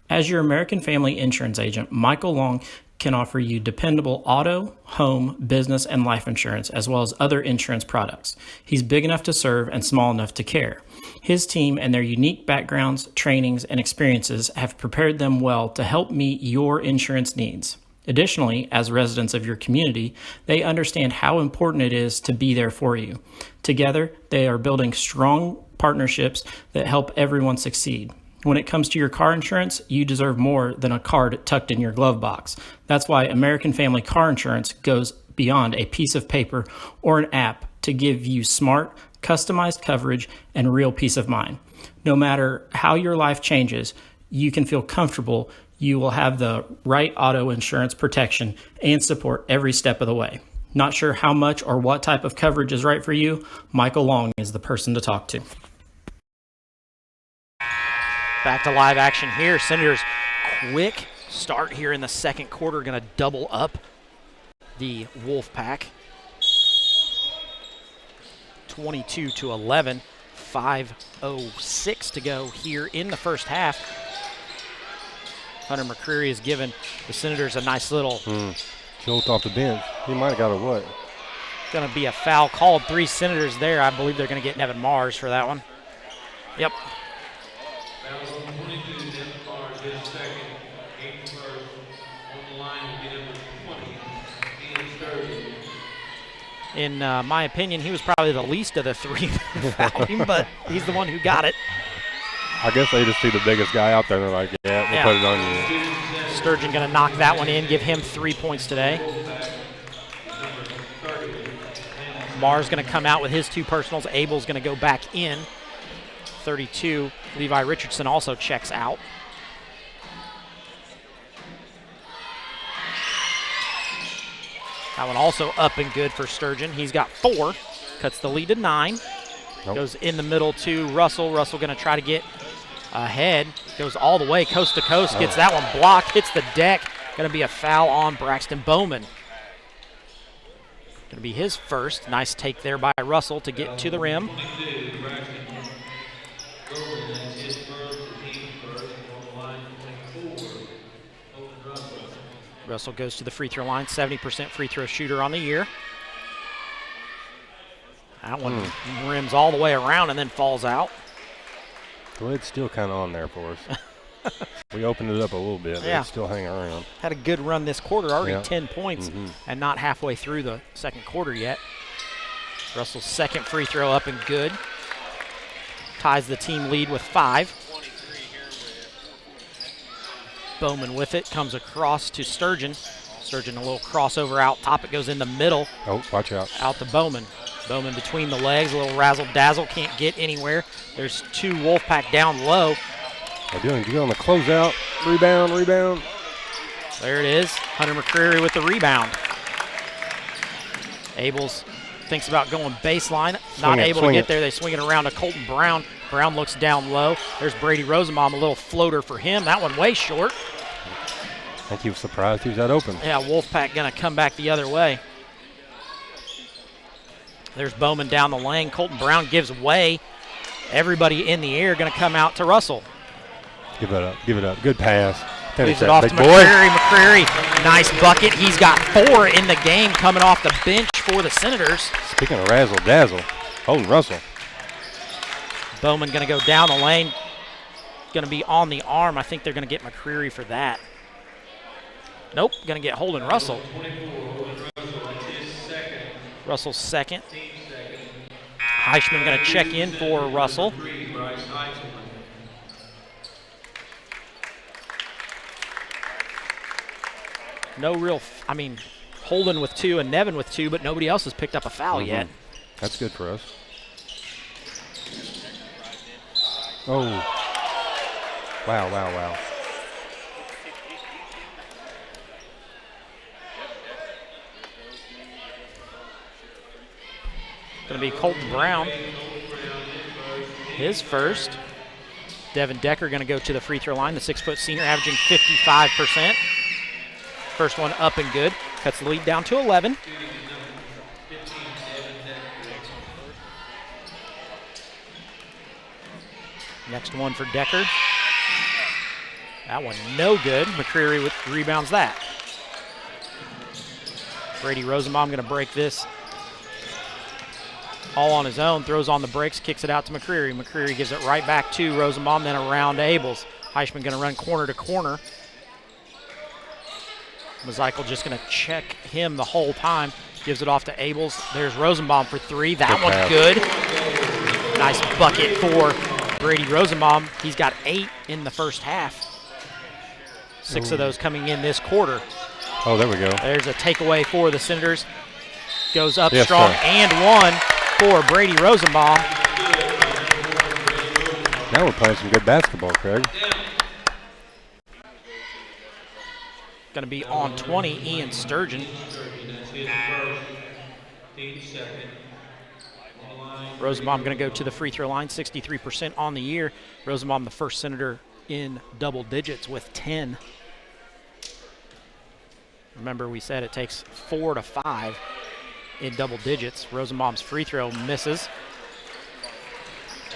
As your American Family Insurance agent, Michael Long can offer you dependable auto, home, business, and life insurance, as well as other insurance products. He's big enough to serve and small enough to care. His team and their unique backgrounds, trainings, and experiences have prepared them well to help meet your insurance needs. Additionally, as residents of your community, they understand how important it is to be there for you. Together, they are building strong partnerships that help everyone succeed. When it comes to your car insurance, you deserve more than a card tucked in your glove box. That's why American Family Car Insurance goes beyond a piece of paper or an app to give you smart, customized coverage and real peace of mind. No matter how your life changes, you can feel comfortable you will have the right auto insurance protection and support every step of the way. Not sure how much or what type of coverage is right for you? Michael Long is the person to talk to. Back to live action here. Senators quick start here in the second quarter. Going to double up the Wolfpack. 22-11. 5:06 to go here in the first half. Hunter McCreary has given the Senators a nice little jolt off the bench. He might have got a what? Going to be a foul called. 3 Senators there. I believe they're going to get Nevin Mars for that one. Yep. In my opinion, he was probably the least of the 3 fouling, but he's the one who got it. I guess they just see the biggest guy out there and they're like, yeah, we'll put it on you. Sturgeon going to knock that one in, give him 3 points today. Mars going to come out with his 2 personals. Abel's going to go back in. 32. Levi Richardson also checks out. That one also up and good for Sturgeon. He's got 4. Cuts the lead to 9. Nope. Goes in the middle to Russell. Russell going to try to get ahead. Goes all the way coast to coast. Gets that one blocked. Hits the deck. Going to be a foul on Braxton Bowman. Going to be his first. Nice take there by Russell to get to the rim. Russell goes to the free throw line, 70% free throw shooter on the year. That one rims all the way around and then falls out. Well, it's still kind of on there for us. We opened it up a little bit, but it's still hanging around. Had a good run this quarter, already 10 points, and not halfway through the second quarter yet. Russell's second free throw up and good. Ties the team lead with 5. Bowman with it, comes across to Sturgeon. Sturgeon a little crossover out top. It goes in the middle. Oh, watch out. Out to Bowman. Bowman between the legs, a little razzle-dazzle, can't get anywhere. There's 2 Wolfpack down low. They're doing on the closeout. Rebound. There it is. Hunter McCreary with the rebound. Abels thinks about going baseline. Not able to get there. They swing it around to Colton Brown. Brown looks down low. There's Brady Rosenbaum, a little floater for him. That one way short. I think he was surprised he was that open. Yeah, Wolfpack going to come back the other way. There's Bowman down the lane. Colton Brown gives way. Everybody in the air going to come out to Russell. Give it up. Good pass. Leaves it off to McCreary. McCreary, nice bucket. He's got 4 in the game coming off the bench for the Senators. Speaking of razzle-dazzle, holding Russell. Bowman going to go down the lane. going to be on the arm. I think they're going to get McCreary for that. Nope, going to get Holden Russell. Russell's second. Heisman going to check in for Russell. No real, Holden with 2 and Nevin with 2, but nobody else has picked up a foul yet. That's good for us. Oh. Wow, wow, wow. Going to be Colton Brown. His first. Devin Decker going to go to the free throw line, the 6-foot senior, averaging 55%. First one up and good. Cuts the lead down to 11. Next one for Decker. That one no good. McCreary rebounds that. Brady Rosenbaum going to break this all on his own. Throws on the brakes, kicks it out to McCreary. McCreary gives it right back to Rosenbaum, then around to Abels. Heisman going to run corner to corner. Mazikel just going to check him the whole time. Gives it off to Abels. There's Rosenbaum for 3. That one's good. Nice bucket for Brady Rosenbaum. He's got 8 in the first half. 6 of those coming in this quarter. Oh, there we go. There's a takeaway for the Senators. Goes up strong and 1 for Brady Rosenbaum. Now we're playing some good basketball, Craig. Going to be on 20, Ian Sturgeon. Rosenbaum going to go to the free throw line, 63% on the year. Rosenbaum, the first Senator in double digits with 10. Remember, we said it takes 4 to 5 in double digits. Rosenbaum's free throw misses.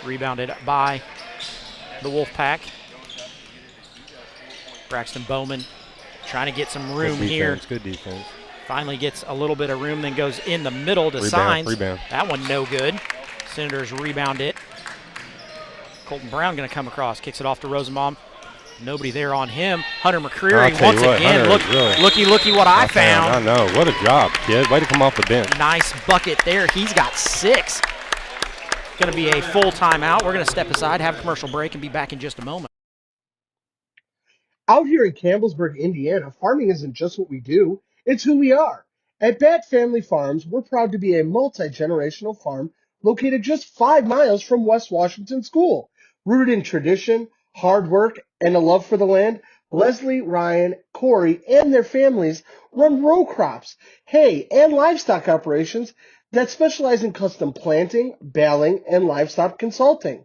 Rebounded by the Wolfpack. Braxton Bowman trying to get some room here. Good defense. Finally gets a little bit of room, then goes in the middle to Signs. Rebound. That one no good. Senators rebound it. Colton Brown going to come across, kicks it off to Rosenbaum. Nobody there on him. Hunter McCreary once again. Looky what I found. I know. What a job, kid. Way to come off the bench. Nice bucket there. He's got 6. Going to be a full timeout. We're going to step aside, have a commercial break, and be back in just a moment. Out here in Campbellsburg, Indiana, farming isn't just what we do, it's who we are. At Bat Family Farms, we're proud to be a multi-generational farm located just 5 miles from West Washington School. Rooted in tradition, hard work, and a love for the land, Leslie, Ryan, Corey, and their families run row crops, hay, and livestock operations that specialize in custom planting, baling, and livestock consulting.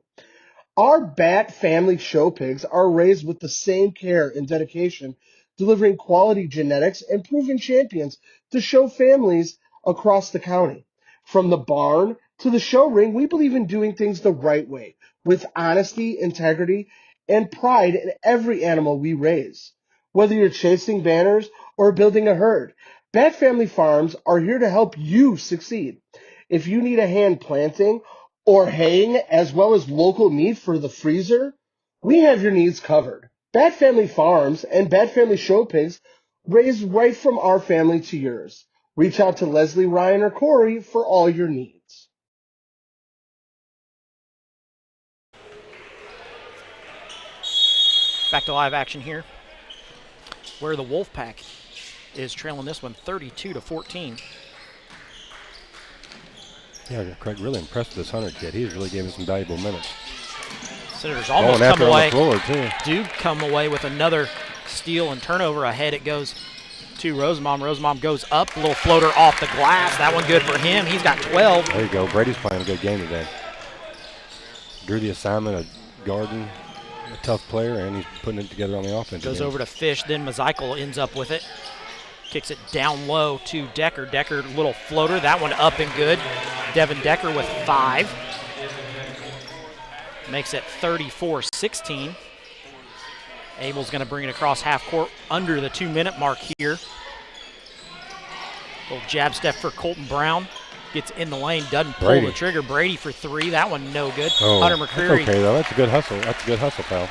Our Bat family show pigs are raised with the same care and dedication, delivering quality genetics and proven champions to show families across the county. From the barn to the show ring, we believe in doing things the right way, with honesty, integrity, and pride in every animal we raise. Whether you're chasing banners or building a herd, Bat Family Farms are here to help you succeed. If you need a hand planting or haying, as well as local meat for the freezer, we have your needs covered. Bat Family Farms and Bat Family Show Pigs raised right from our family to yours. Reach out to Leslie, Ryan, or Corey for all your needs. Back to live action here, where the Wolfpack is trailing this one 32-14. Yeah, Craig, really impressed with this Hunter kid. He's really giving some valuable minutes. Senators almost come away. On the floor, too. Do come away with another steal and turnover. Ahead it goes to Rosenbaum. Rosenbaum goes up, a little floater off the glass. That one good for him. He's got 12. There you go. Brady's playing a good game today. Drew the assignment of guarding a tough player, and he's putting it together on the offense. Goes over to Fish, then Mazikel ends up with it. Kicks it down low to Decker. Decker, little floater. That one up and good. Devin Decker with 5. Makes it 34-16. Abel's going to bring it across half court under the 2-minute mark here. Little jab step for Colton Brown. Gets in the lane, doesn't pull the trigger. Brady for 3. That one no good. Oh, Hunter McCreary. That's okay, though. That's a good hustle. That's a good hustle foul.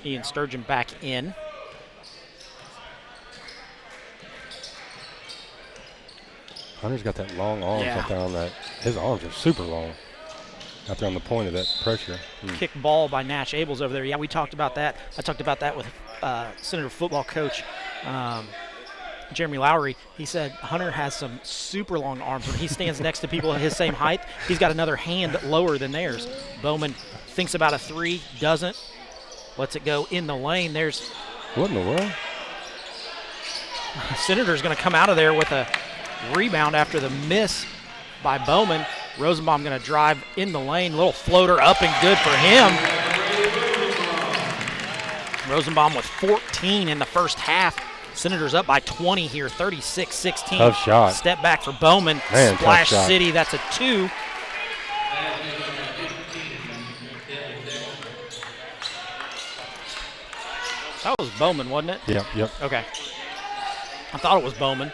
Ian Sturgeon back in. Hunter's got that long arms Yeah. out there on that. His arms are super long out there on the point of that pressure. Kick ball by Nash Abels over there. Yeah, we talked about that. I talked about that with Senator football coach Jeremy Lowry. He said Hunter has some super long arms. When he stands next to people his same height, he's got another hand lower than theirs. Bowman thinks about a three, doesn't. Lets it go in the lane. There's What in the world? Senator's going to come out of there with a rebound after the miss by Bowman. Rosenbaum going to drive in the lane. Little floater up and good for him. Rosenbaum with 14 in the first half. Senators up by 20 here, 36-16. Tough shot. Step back for Bowman. Man, Splash tough shot. City, that's a 2. That was Bowman, wasn't it? Yep. Okay. I thought it was Bowman.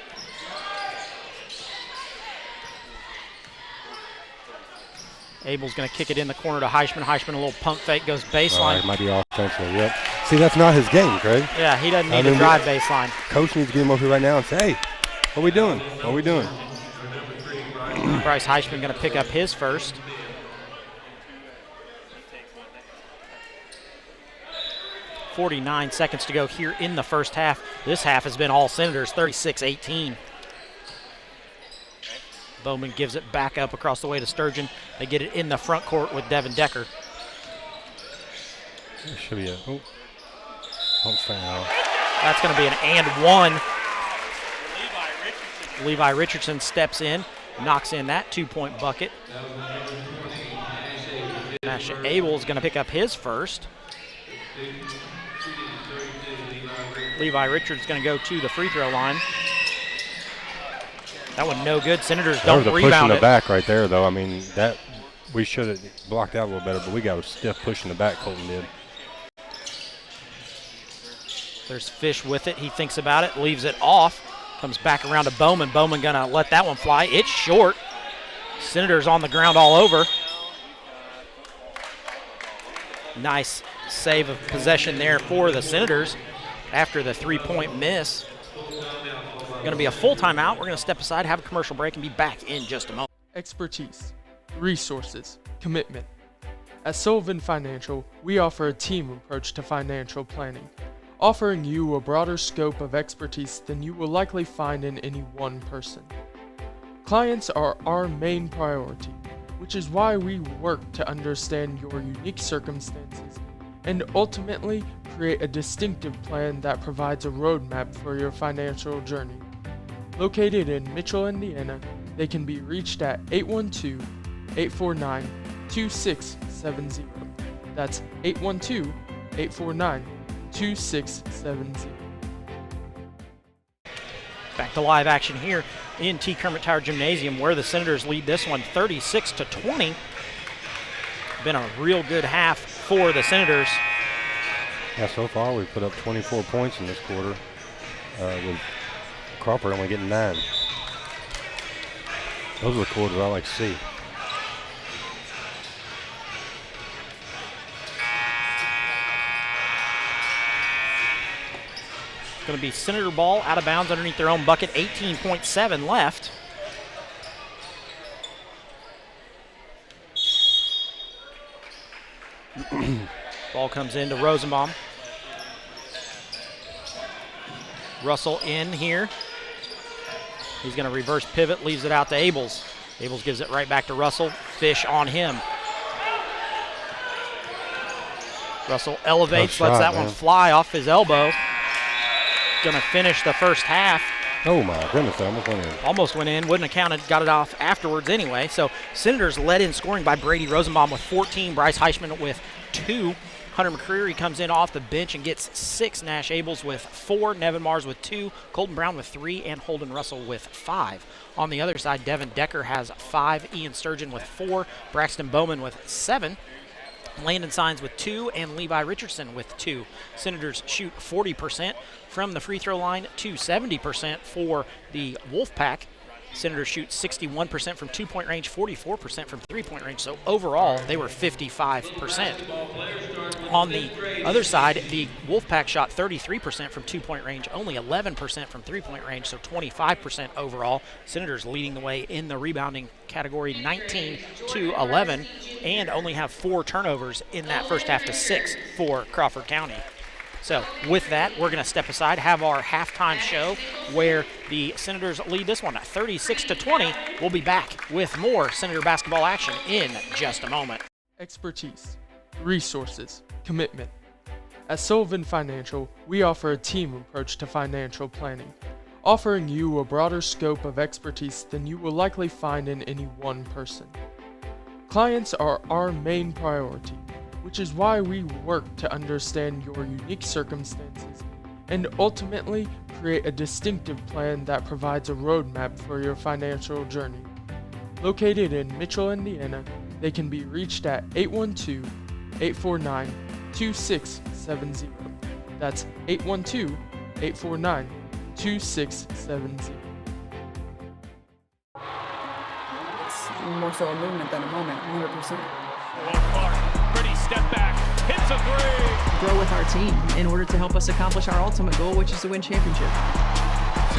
Abel's going to kick it in the corner to Heisman. Heisman, a little pump fake, goes baseline. It might be offensive, yep. See, that's not his game, Craig. Yeah, he doesn't need to drive baseline. Coach needs to get him over here right now and say, hey, what are we doing? What are we doing? Bryce Heisman going to pick up his first. .49 seconds to go here in the first half. This half has been all Senators, 36-18. Bowman gives it back up across the way to Sturgeon. They get it in the front court with Devin Decker. There should be a don't foul. That's going to be an and one. Levi Richardson steps in, knocks in that 2-point bucket. Nash Abel is going to pick up his first. Levi Richards going to go to the free throw line. That one no good. Senators don't rebound it. There was a push in the back right there, though. I mean, that we should have blocked out a little better, but we got a stiff push in the back, Colton did. There's Fish with it. He thinks about it, leaves it off, comes back around to Bowman. Bowman going to let that one fly. It's short. Senators on the ground all over. Nice save of possession there for the Senators after the 3-point miss. Going to be a full timeout. We're going to step aside, have a commercial break, and be back in just a moment. Expertise, resources, commitment. At Sullivan Financial, we offer a team approach to financial planning, offering you a broader scope of expertise than you will likely find in any one person. Clients are our main priority, which is why we work to understand your unique circumstances and ultimately create a distinctive plan that provides a roadmap for your financial journey. Located in Mitchell, Indiana, they can be reached at 812-849-2670. That's 812-849-2670. Back to live action here in T. Kermit Tower Gymnasium, where the Senators lead this one 36-20. Been a real good half for the Senators. Yeah, so far we've put up 24 points in this quarter, with Crawford only getting 9. Those are the quarters I like to see. Going to be Senator ball out of bounds underneath their own bucket. 18.7 left. Ball comes into Rosenbaum. Russell in here. He's going to reverse pivot, leaves it out to Abels. Abels gives it right back to Russell. Fish on him. Russell elevates, lets that one fly off his elbow. Going to finish the first half. Oh my goodness, that almost went in. Almost went in, wouldn't have counted, got it off afterwards anyway. So Senators led in scoring by Brady Rosenbaum with 14, Bryce Heisman with 2. Hunter McCreary comes in off the bench and gets 6. Nash Abels with 4. Nevin Mars with 2. Colton Brown with 3. And Holden Russell with 5. On the other side, Devin Decker has 5. Ian Sturgeon with 4. Braxton Bowman with 7. Landon Signs with 2. And Levi Richardson with 2. Senators shoot 40% from the free throw line to 70% for the Wolfpack. Senators shoot 61% from 2-point range, 44% from 3-point range. So overall, they were 55%. On the other side, the Wolfpack shot 33% from 2-point range, only 11% from 3-point range, so 25% overall. Senators leading the way in the rebounding category, 19-11, and only have 4 turnovers in that first half to 6 for Crawford County. So with that, we're going to step aside, have our halftime show where the Senators lead this one at 36-20. We'll be back with more Senator basketball action in just a moment. Expertise, resources, commitment. At Sullivan Financial, we offer a team approach to financial planning, offering you a broader scope of expertise than you will likely find in any one person. Clients are our main priority, which is why we work to understand your unique circumstances and ultimately create a distinctive plan that provides a roadmap for your financial journey. Located in Mitchell, Indiana, they can be reached at 812-849-2670. That's 812-849-2670. It's more so a movement than a moment, 100%. Pretty step back, hits a three. Grow with our team in order to help us accomplish our ultimate goal, which is to win championship.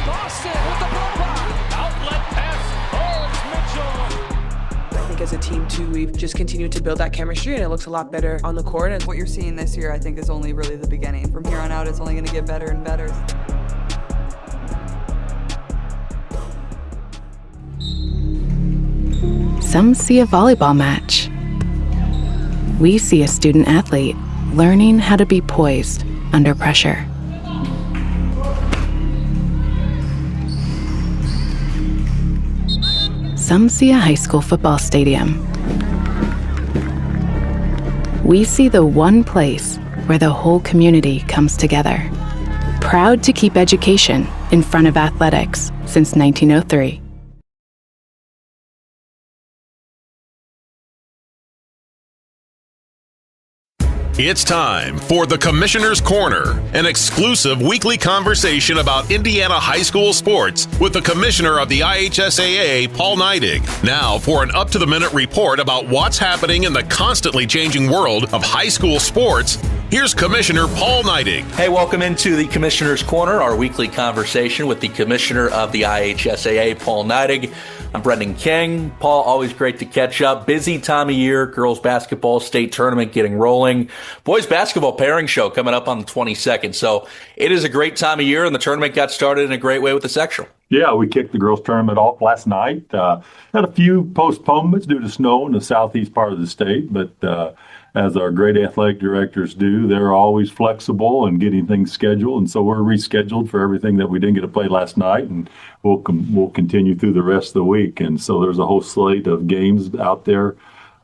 Boston with the block. Outlet pass, Mitchell. I think as a team too, we've just continued to build that chemistry, and it looks a lot better on the court. And what you're seeing this year, I think, is only really the beginning. From here on out, it's only going to get better and better. Some see a volleyball match. We see a student athlete learning how to be poised under pressure. Some see a high school football stadium. We see the one place where the whole community comes together. Proud to keep education in front of athletics since 1903. It's time for the Commissioner's Corner, an exclusive weekly conversation about Indiana high school sports with the Commissioner of the IHSAA, Paul Neidig. Now for an up-to-the-minute report about what's happening in the constantly changing world of high school sports, here's Commissioner Paul Neidig. Hey, welcome into the Commissioner's Corner, our weekly conversation with the Commissioner of the IHSAA, Paul Neidig. I'm Brendan King. Paul, always great to catch up. Busy time of year, girls basketball state tournament getting rolling. Boys basketball pairing show coming up on the 22nd. So it is a great time of year, and the tournament got started in a great way with the sectional. Yeah, we kicked the girls tournament off last night. Had a few postponements due to snow in the southeast part of the state, but as our great athletic directors do, they're always flexible and getting things scheduled. And so we're rescheduled for everything that we didn't get to play last night, and we'll continue through the rest of the week. And so there's a whole slate of games out there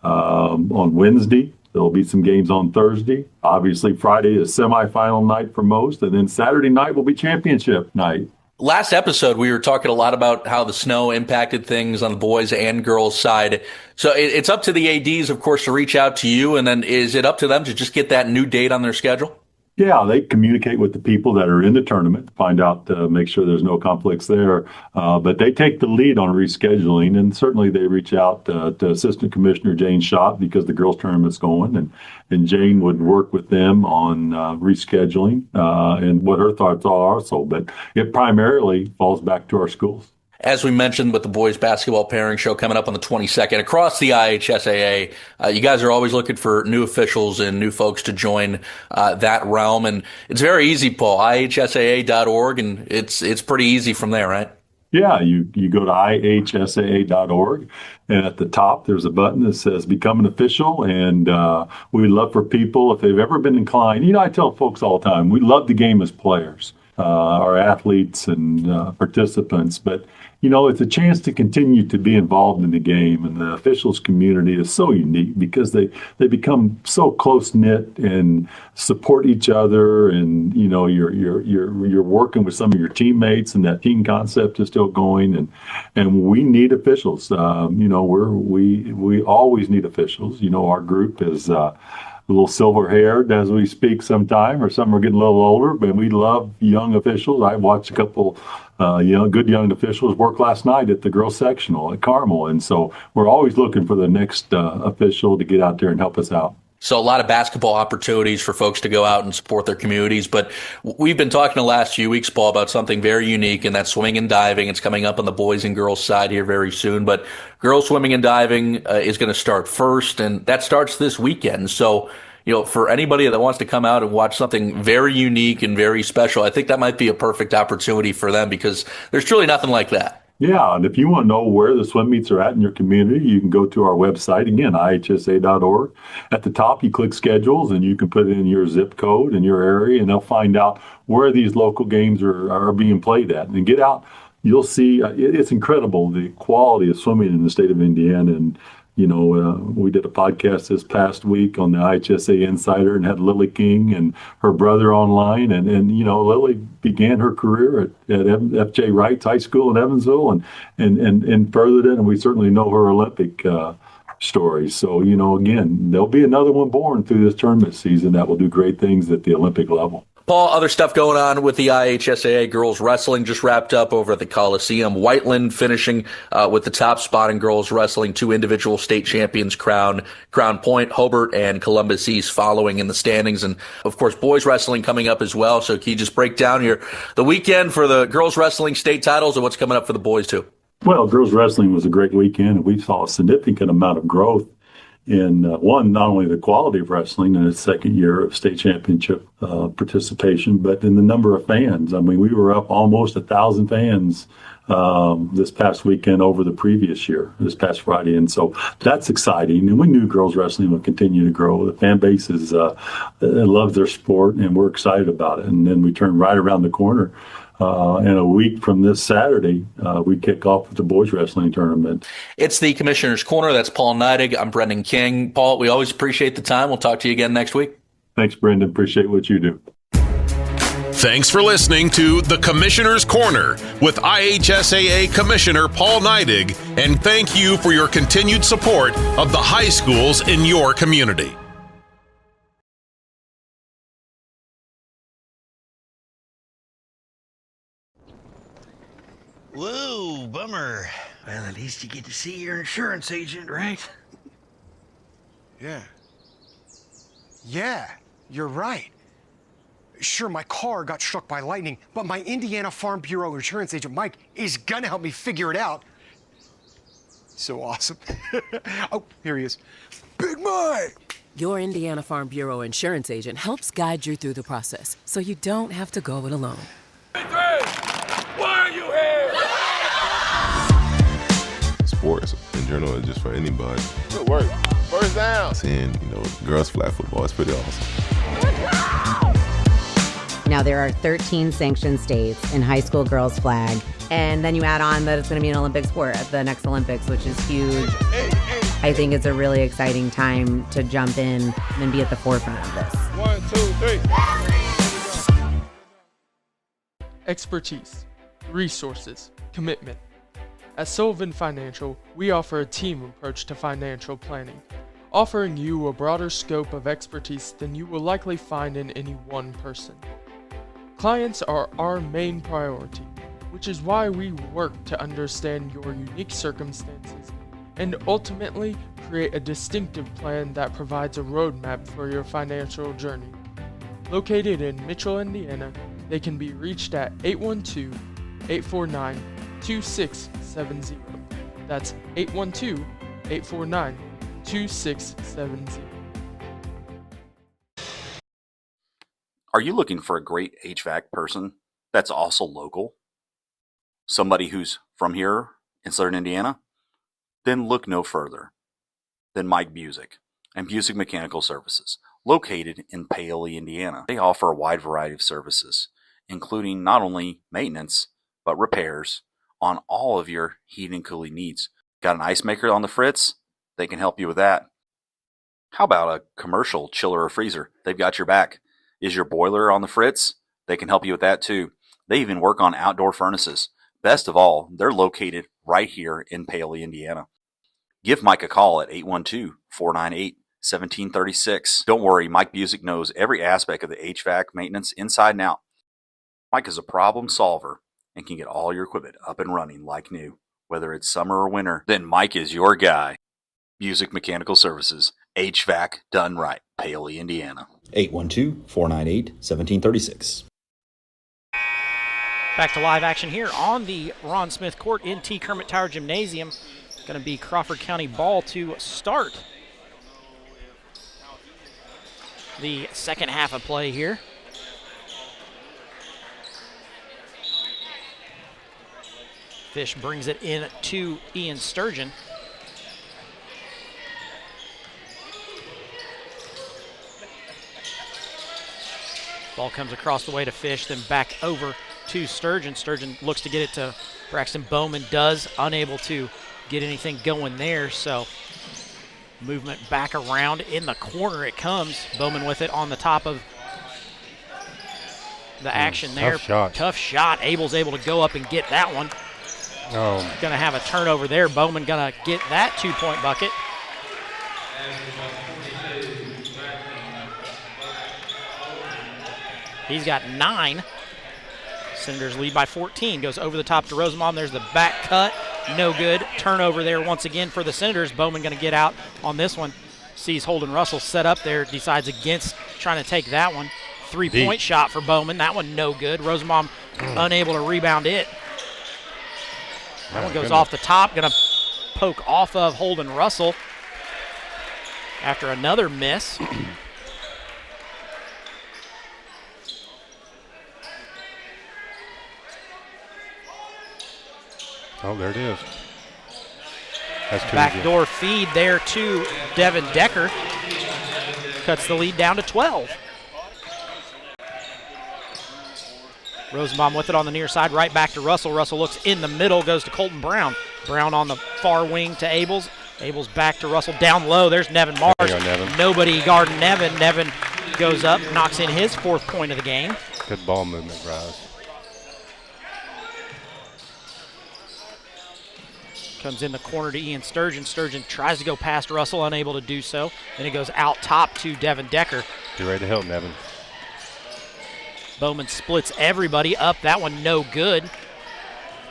on Wednesday. There'll be some games on Thursday. Obviously, Friday is semifinal night for most, and then Saturday night will be championship night. Last episode, we were talking a lot about how the snow impacted things on the boys and girls side. So it's up to the ADs, of course, to reach out to you. And then is it up to them to just get that new date on their schedule? Yeah, they communicate with the people that are in the tournament to find out, make sure there's no conflicts there. But they take the lead on rescheduling, and certainly they reach out to Assistant Commissioner Jane Schott because the girls' tournament's going, and Jane would work with them on rescheduling and what her thoughts are also. But it primarily falls back to our schools. As we mentioned with the boys basketball pairing show coming up on the 22nd across the IHSAA, you guys are always looking for new officials and new folks to join that realm. And it's very easy, Paul, IHSAA.org, and it's pretty easy from there, right? Yeah, you go to IHSAA.org, and at the top there's a button that says Become an Official, and we'd love for people, if they've ever been inclined, I tell folks all the time, we love the game as players, our athletes and participants, but it's a chance to continue to be involved in the game, and the officials community is so unique because they become so close knit and support each other, and you're working with some of your teammates, and that team concept is still going, and we need officials. We always need officials. Our group is little silver haired as we speak sometime, or some are getting a little older, but we love young officials. I watched a couple good young officials work last night at the girls sectional at Carmel. And so we're always looking for the next official to get out there and help us out. So a lot of basketball opportunities for folks to go out and support their communities. But we've been talking the last few weeks, Paul, about something very unique, and that's swimming and diving. It's coming up on the boys and girls side here very soon. But girls swimming and diving is going to start first, and that starts this weekend. So, for anybody that wants to come out and watch something very unique and very special, I think that might be a perfect opportunity for them, because there's truly nothing like that. Yeah, and if you want to know where the swim meets are at in your community, you can go to our website, again, ihsa.org. At the top, you click schedules, and you can put in your zip code and your area, and they'll find out where these local games are being played at. And get out, you'll see, it's incredible, the quality of swimming in the state of Indiana. And we did a podcast this past week on the IHSA Insider and had Lily King and her brother online. And Lily began her career at F.J. Wright's High School in Evansville and furthered it. And we certainly know her Olympic stories. So, again, there'll be another one born through this tournament season that will do great things at the Olympic level. Paul, other stuff going on with the IHSAA girls wrestling just wrapped up over at the Coliseum. Whiteland finishing with the top spot in girls wrestling. 2 individual state champions crown Point, Hobart, and Columbus East following in the standings. And, of course, boys wrestling coming up as well. So can you just break down the weekend for the girls wrestling state titles and what's coming up for the boys, too? Well, girls wrestling was a great weekend, and we saw a significant amount of growth in not only the quality of wrestling in its second year of state championship participation, but in the number of fans. I mean, we were up almost 1,000 fans this past weekend over the previous year, this past Friday. And so that's exciting. And we knew girls wrestling would continue to grow. The fan base loves their sport, and we're excited about it. And then we turn right around the corner. And a week from this Saturday, we kick off with the boys wrestling tournament. It's the Commissioner's Corner. That's Paul Neidig. I'm Brendan King. Paul, we always appreciate the time. We'll talk to you again next week. Thanks, Brendan. Appreciate what you do. Thanks for listening to the Commissioner's Corner with IHSAA Commissioner Paul Neidig, and thank you for your continued support of the high schools in your community. Whoa, bummer. Well, at least you get to see your insurance agent, right? Yeah. Yeah, you're right. Sure, my car got struck by lightning, but my Indiana Farm Bureau insurance agent, Mike, is gonna help me figure it out. So awesome. Oh, here he is. Big Mike! Your Indiana Farm Bureau insurance agent helps guide you through the process, so you don't have to go it alone. Why are you here? Sports in general is just for anybody. Good work. First down. Seeing, girls flag football is pretty awesome. Now there are 13 sanctioned states in high school girls flag, and then you add on that it's going to be an Olympic sport at the next Olympics, which is huge. I think it's a really exciting time to jump in and be at the forefront of this. 1, 2, 3. Expertise, resources, commitment. At Sullivan Financial, we offer a team approach to financial planning, offering you a broader scope of expertise than you will likely find in any one person. Clients are our main priority, which is why we work to understand your unique circumstances and ultimately create a distinctive plan that provides a roadmap for your financial journey. Located in Mitchell, Indiana, they can be reached at 812-849-2670. That's 812-849-2670. Are you looking for a great HVAC person that's also local? Somebody who's from here in Southern Indiana? Then look no further than Mike Busick and Busick Mechanical Services, located in Paoli, Indiana. They offer a wide variety of services, including not only maintenance, but repairs on all of your heating and cooling needs. Got an ice maker on the fritz? They can help you with that. How about a commercial chiller or freezer? They've got your back. Is your boiler on the fritz? They can help you with that too. They even work on outdoor furnaces. Best of all, they're located right here in Paoli, Indiana. Give Mike a call at 1736. Don't worry, Mike Busick knows every aspect of the HVAC maintenance inside and out. Mike is a problem solver and can get all your equipment up and running like new. Whether it's summer or winter, then Mike is your guy. Busick Mechanical Services, HVAC done right. Paoli, Indiana. 812-498-1736. Back to live action here on the Ron Smith Court in T. Kermit Tower Gymnasium. Going to be Crawford County ball to start the second half of play here. Fish brings it in to Ian Sturgeon. Ball comes across the way to Fish, then back over to Sturgeon. Sturgeon looks to get it to Braxton Bowman, does, unable to get anything going there, so movement back around in the corner it comes. Bowman with it on the top of the action there. Tough shot. Abel's able to go up and get that one. Oh. Going to have a turnover there. Bowman going to get that 2-point bucket. He's got 9. Senators lead by 14. Goes over the top to Rosenbaum. There's the back cut. No good. Turnover there once again for the Senators. Bowman going to get out on this one. Sees Holden Russell set up there. Decides against trying to take that one. 3-point shot for Bowman. That one no good. Rosenbaum unable to rebound it. That one goes off the top. Going to poke off of Holden Russell after another miss. Oh, there it is. That's too Backdoor feed there to Devin Decker. Cuts the lead down to 12. Rosenbaum with it on the near side, right back to Russell. Russell looks in the middle, goes to Colton Brown. Brown on the far wing to Abels. Abels back to Russell, down low. There's Nevin Mars. There you go, Nevin. Nobody guarding Nevin. Nevin goes up, knocks in his 4th point of the game. Good ball movement, Rise. Comes in the corner to Ian Sturgeon. Sturgeon tries to go past Russell, unable to do so. Then he goes out top to Devin Decker. Be ready to help, Nevin. Bowman splits everybody up. That one no good.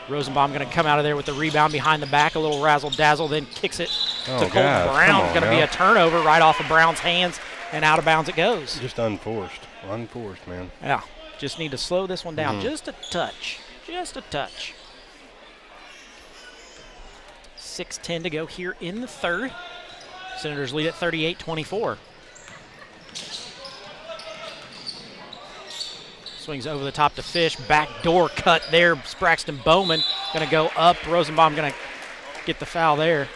Rosenbaum going to come out of there with the rebound behind the back, a little razzle-dazzle, then kicks it to Colton Brown. Going to be a turnover right off of Brown's hands, and out of bounds it goes. Just unforced. Unforced, man. Yeah, just need to slow this one down just a touch. Just a touch. 6:10 to go here in the third. Senators lead at 38-24. Swings over the top to Fish. Backdoor cut there. Braxton Bowman going to go up. Rosenbaum going to get the foul there.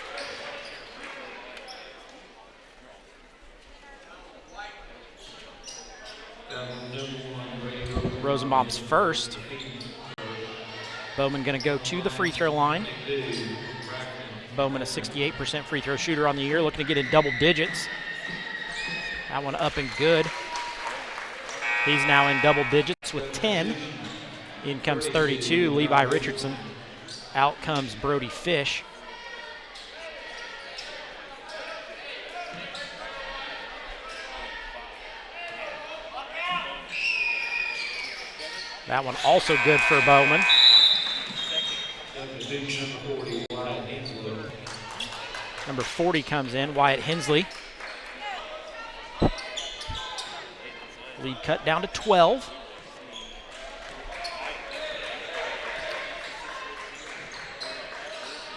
Rosenbaum's first. Bowman going to go to the free throw line. Bowman, a 68% free throw shooter on the year, looking to get in double digits. That one up and good. He's now in double digits with 10. In comes 32, Levi Richardson. Out comes Brody Fish. That one also good for Bowman. Number 40 comes in, Wyatt Hensley. Lead cut down to 12.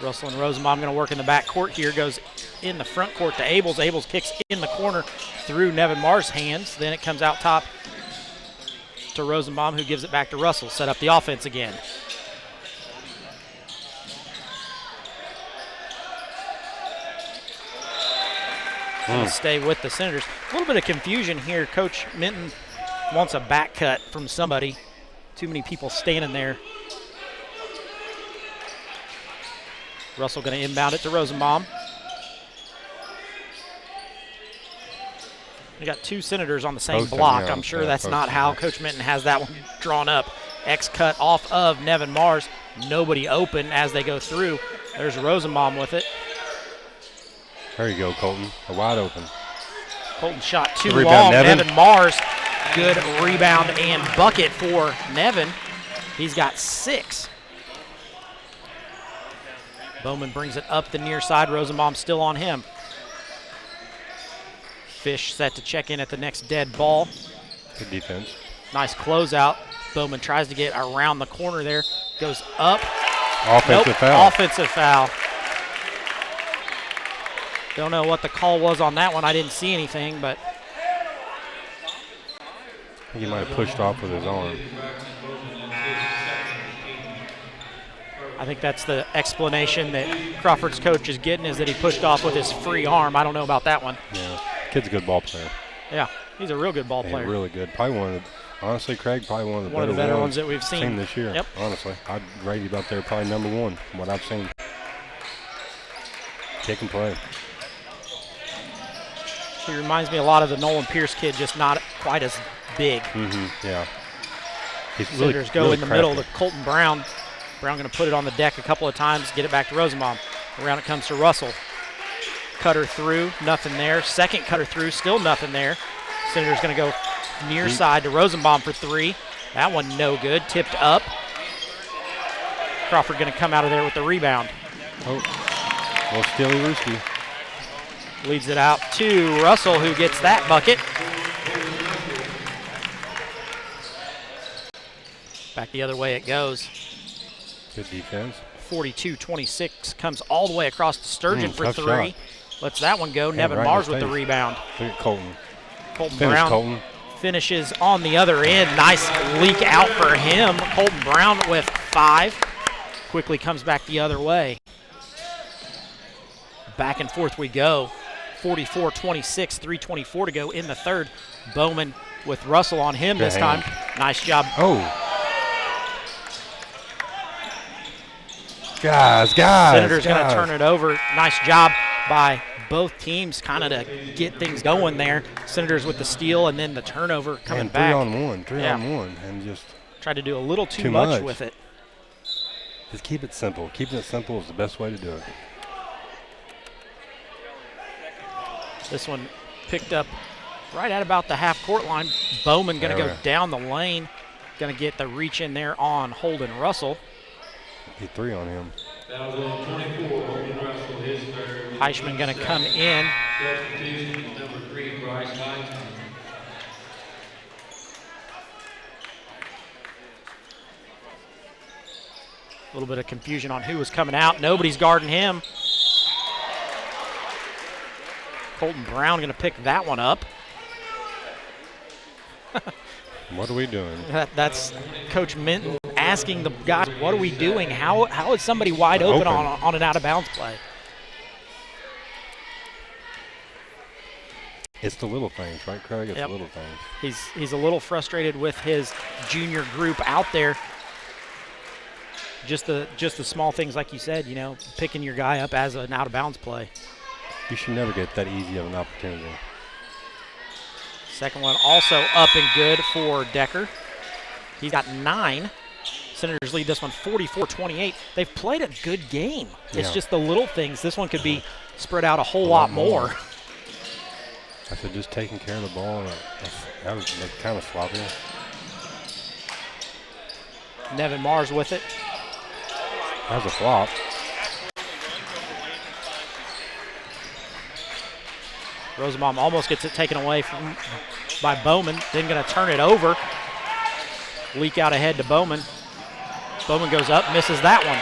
Russell and Rosenbaum going to work in the back court here. Goes in the front court to Abels. Abels kicks in the corner through Nevin Marr's hands. Then it comes out top to Rosenbaum, who gives it back to Russell. Set up the offense again. Stay with the Senators. A little bit of confusion here. Coach Minton wants a back cut from somebody. Too many people standing there. Russell going to inbound it to Rosenbaum. We got 2 Senators on the same block. I'm sure that's not how Coach Minton has that one drawn up. X cut off of Nevin Marrs. Nobody open as they go through. There's Rosenbaum with it. There you go, Colton. A wide open. Colton shot too Rebound, long. Nevin. Mars, good rebound and bucket for Nevin. He's got 6. Bowman brings it up the near side. Rosenbaum still on him. Fish set to check in at the next dead ball. Good defense. Nice closeout. Bowman tries to get around the corner there. Goes up. Offensive foul. Offensive foul. Don't know what the call was on that one. I didn't see anything, but I think he might have pushed off with his arm. I think that's the explanation that Crawford's coach is getting, is that he pushed off with his free arm. I don't know about that one. Yeah, kid's a good ball player. Yeah, he's a real good ball player. Really good. Probably one of the, honestly, Craig, probably one of the better ones that we've seen this year. Yep. Honestly, I'd rate him up there probably number 1 from what I've seen. Kick and play. He reminds me a lot of the Nolan Pierce kid, just not quite as big. Yeah. He's Senators go in the middle to Colton Brown. Brown going to put it on the deck a couple of times, get it back to Rosenbaum. Around it comes to Russell. Cutter through, nothing there. Second cutter through, still nothing there. Senators going to go near side to Rosenbaum for 3. That one no good, tipped up. Crawford going to come out of there with the rebound. Oh, little Steely Rooski. Leads it out to Russell, who gets that bucket. Back the other way it goes. Good defense. 42-26 comes all the way across to Sturgeon for 3. Shot. Lets that one go. Man, Nevin right Mars in with his the face. rebound. Look at Colton. Colton Finish, Brown Colton. finishes on the other end. Nice leak out for him. Colton Brown with 5. Quickly comes back the other way. Back and forth we go. 44-26, 3:24 to go in the third. Bowman with Russell on him this time. Nice job. Oh. Guys. Senators going to turn it over. Nice job by both teams kind of to get things going there. Senators with the steal and then the turnover coming back. 3 on 1, 3 on 1, and just tried to do a little too much with it. Just keep it simple. Keeping it simple is the best way to do it. This one picked up right at about the half-court line. Bowman going to go down the lane. Going to get the reach in there on Holden Russell. He 3 on him. Heishman going to come in. A little bit of confusion on who was coming out. Nobody's guarding him. Colton Brown going to pick that one up. What are we doing? That's Coach Minton asking the guys, what are we doing? How is somebody wide open on an out-of-bounds play? It's the little things, right, Craig? It's the little things. He's a little frustrated with his junior group out there. Just the small things, like you said, picking your guy up as an out-of-bounds play. You should never get that easy of an opportunity. Second one also up and good for Decker. He's got 9. Senators lead this one 44-28. They've played a good game. It's just the little things. This one could be spread out a whole lot more. I said just taking care of the ball. That was kind of sloppy. Nevin Mars with it. That was a flop. Rosenbaum almost gets it taken away by Bowman. Then going to turn it over. Leak out ahead to Bowman. Bowman goes up, misses that one.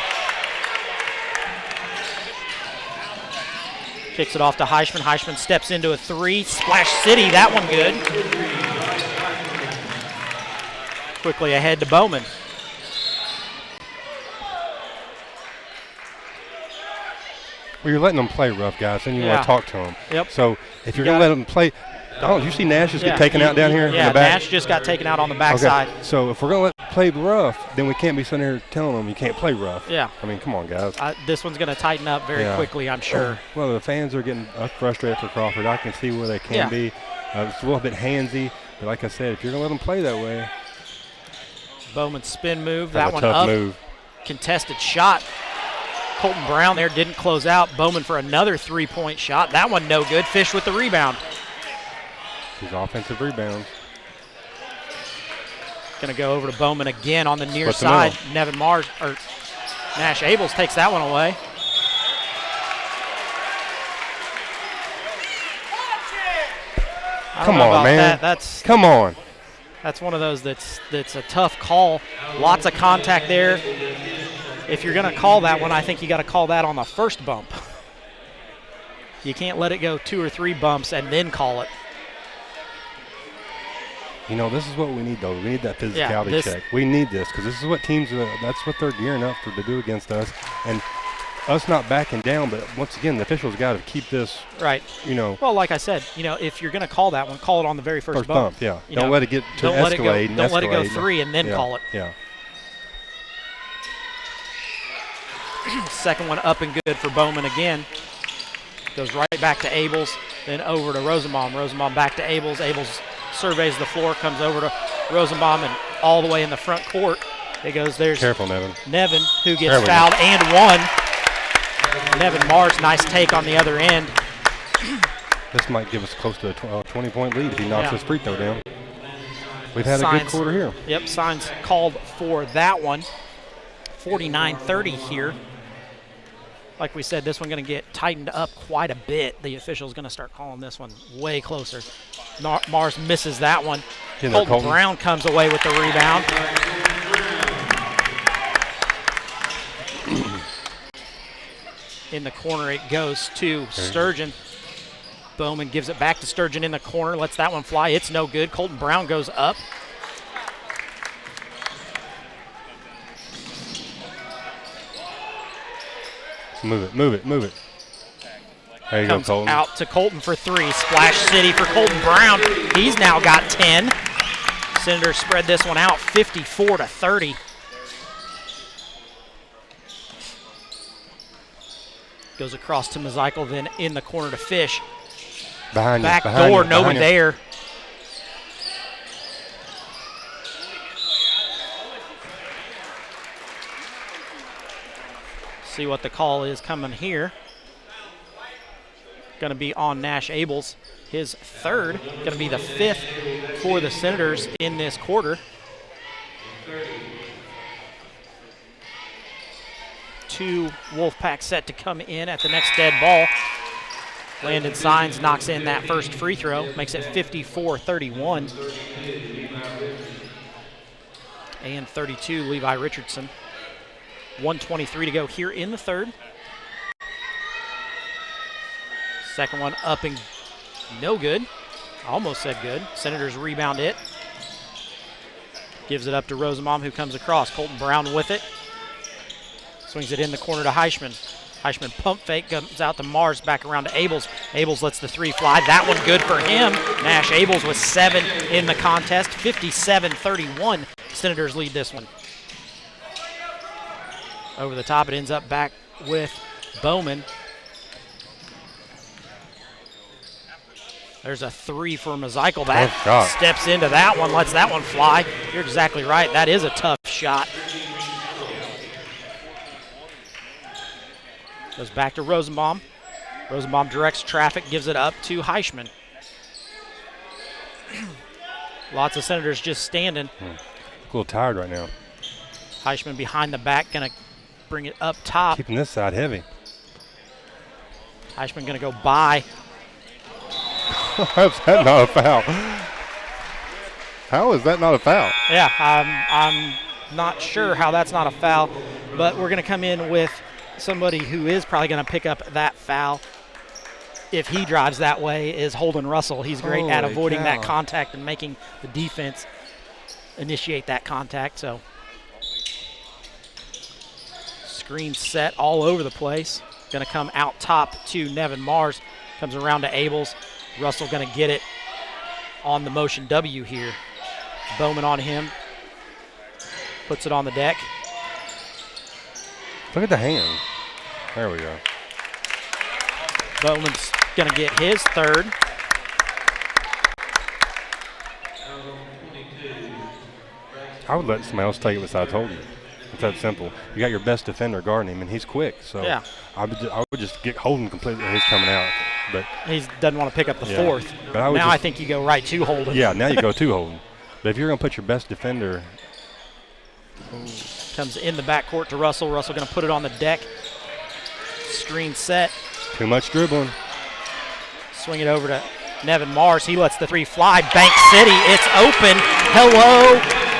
Kicks it off to Heishman. Heishman steps into a 3. Splash City, that one good. Quickly ahead to Bowman. Well, you're letting them play rough, guys, and you want to talk to them. Yep. So if you're going to let them play, you see Nash just get taken out down here in the back? Nash just got taken out on the backside. Okay. So if we're going to let them play rough, then we can't be sitting here telling them you can't play rough. Yeah. I mean, come on, guys. This one's going to tighten up very quickly, I'm sure. Well, the fans are getting frustrated for Crawford. I can see where they can be. It's a little bit handsy, but like I said, if you're going to let them play that way. Bowman spin move. That one tough up. Move. Contested shot. Colton Brown there didn't close out. Bowman for another 3-point shot. That one no good. Fish with the rebound. His offensive rebounds. Going to go over to Bowman again on the near What's the side. middle? Nevin Mars, or Nash Abels takes that one away. Come on, man. Come on. That's one of those that's a tough call. Lots of contact there. If you're going to call that one, I think you got to call that on the first bump. You can't let it go 2 or 3 bumps and then call it. You know, this is what we need, though. We need that physicality check. We need this because this is what teams, that's what they're gearing up for to do against us. And us not backing down, but once again, the officials got to keep this, right. You know. Well, like I said, you know, if you're going to call that one, call it on the very first bump. Yeah. Don't let it get to don't escalate. Don't let it go 3 and then call it. Yeah. Second one up and good for Bowman again. Goes right back to Abels, then over to Rosenbaum. Rosenbaum back to Abels. Abels surveys the floor, comes over to Rosenbaum, and all the way in the front court. It goes, there's Careful, Nevin. Nevin, who gets fouled and won. Nevin Mars, nice take on the other end. This might give us close to a 20-point lead if he knocks this free throw down. We've had a good quarter here. Yep, signs called for that one. 49-30 here. Like we said, this one going to get tightened up quite a bit. The official's going to start calling this one way closer. Mars misses that one. Colton Brown comes away with the rebound. In the corner it goes to Sturgeon. Bowman gives it back to Sturgeon in the corner, lets that one fly. It's no good. Colton Brown goes up. Move it. There you go, Colton. Out to Colton for 3. Splash City for Colton Brown. He's now got 10. Senators spread this one out 54-30. Goes across to Mazikel, then in the corner to Fish. Behind Back door, nobody there. See what the call is coming here. Going to be on Nash Abels, his third. Going to be the 5th for the Senators in this quarter. 2 Wolfpack set to come in at the next dead ball. Landon Signs knocks in that first free throw, makes it 54-31. And 32, Levi Richardson. 1:23 to go here in the third. Second one up and no good. Almost said good. Senators rebound it. Gives it up to Rosenbaum, who comes across. Colton Brown with it. Swings it in the corner to Heischman. Heischman pump fake, comes out to Mars, back around to Abels. Abels lets the 3 fly. That one good for him. Nash Abels with 7 in the contest. 57-31. Senators lead this one. Over the top, it ends up back with Bowman. There's a 3 for Mazikel. That steps into that one, lets that one fly. You're exactly right. That is a tough shot. Goes back to Rosenbaum. Rosenbaum directs traffic, gives it up to Heischman. Lots of Senators just standing. A little tired right now. Heischman behind the back, going to bring it up top. Keeping this side heavy. Heischman going to go by. How's that not a foul? How is that not a foul? Yeah, I'm not sure how that's not a foul, but we're going to come in with somebody who is probably going to pick up that foul if he drives that way is Holden Russell. He's great at avoiding that contact and making the defense initiate that contact. So screen set all over the place. Going to come out top to Nevin Mars. Comes around to Abels. Russell going to get it on the motion W here. Bowman on him. Puts it on the deck. Look at the hand. There we go. Bowman's going to get his third. I would let somebody else take it besides Holden. It's that simple. You got your best defender guarding him, and he's quick. So yeah. I would just get Holden completely when he's coming out. But he doesn't want to pick up the fourth. But now I think you go right to Holden. Yeah, now you go to Holden. But if you're going to put your best defender. Comes in the backcourt to Russell. Russell going to put it on the deck. Screen set. Too much dribbling. Swing it over to Nevin Mars. He lets the three fly. Bank City, it's open. Hello,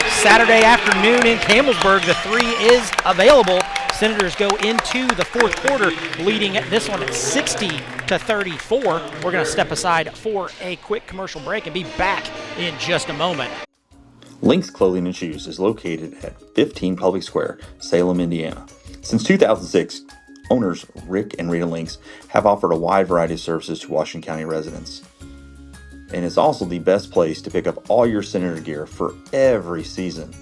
Saturday afternoon in Campbellsburg. The three is available. Senators go into the fourth quarter, leading this one at 60-34. We're going to step aside for a quick commercial break and be back in just a moment. Lynx Clothing and Shoes is located at 15 Public Square, Salem, Indiana. Since 2006, owners Rick and Rita Lynx have offered a wide variety of services to Washington County residents. And it's also the best place to pick up all your Senator gear for every season,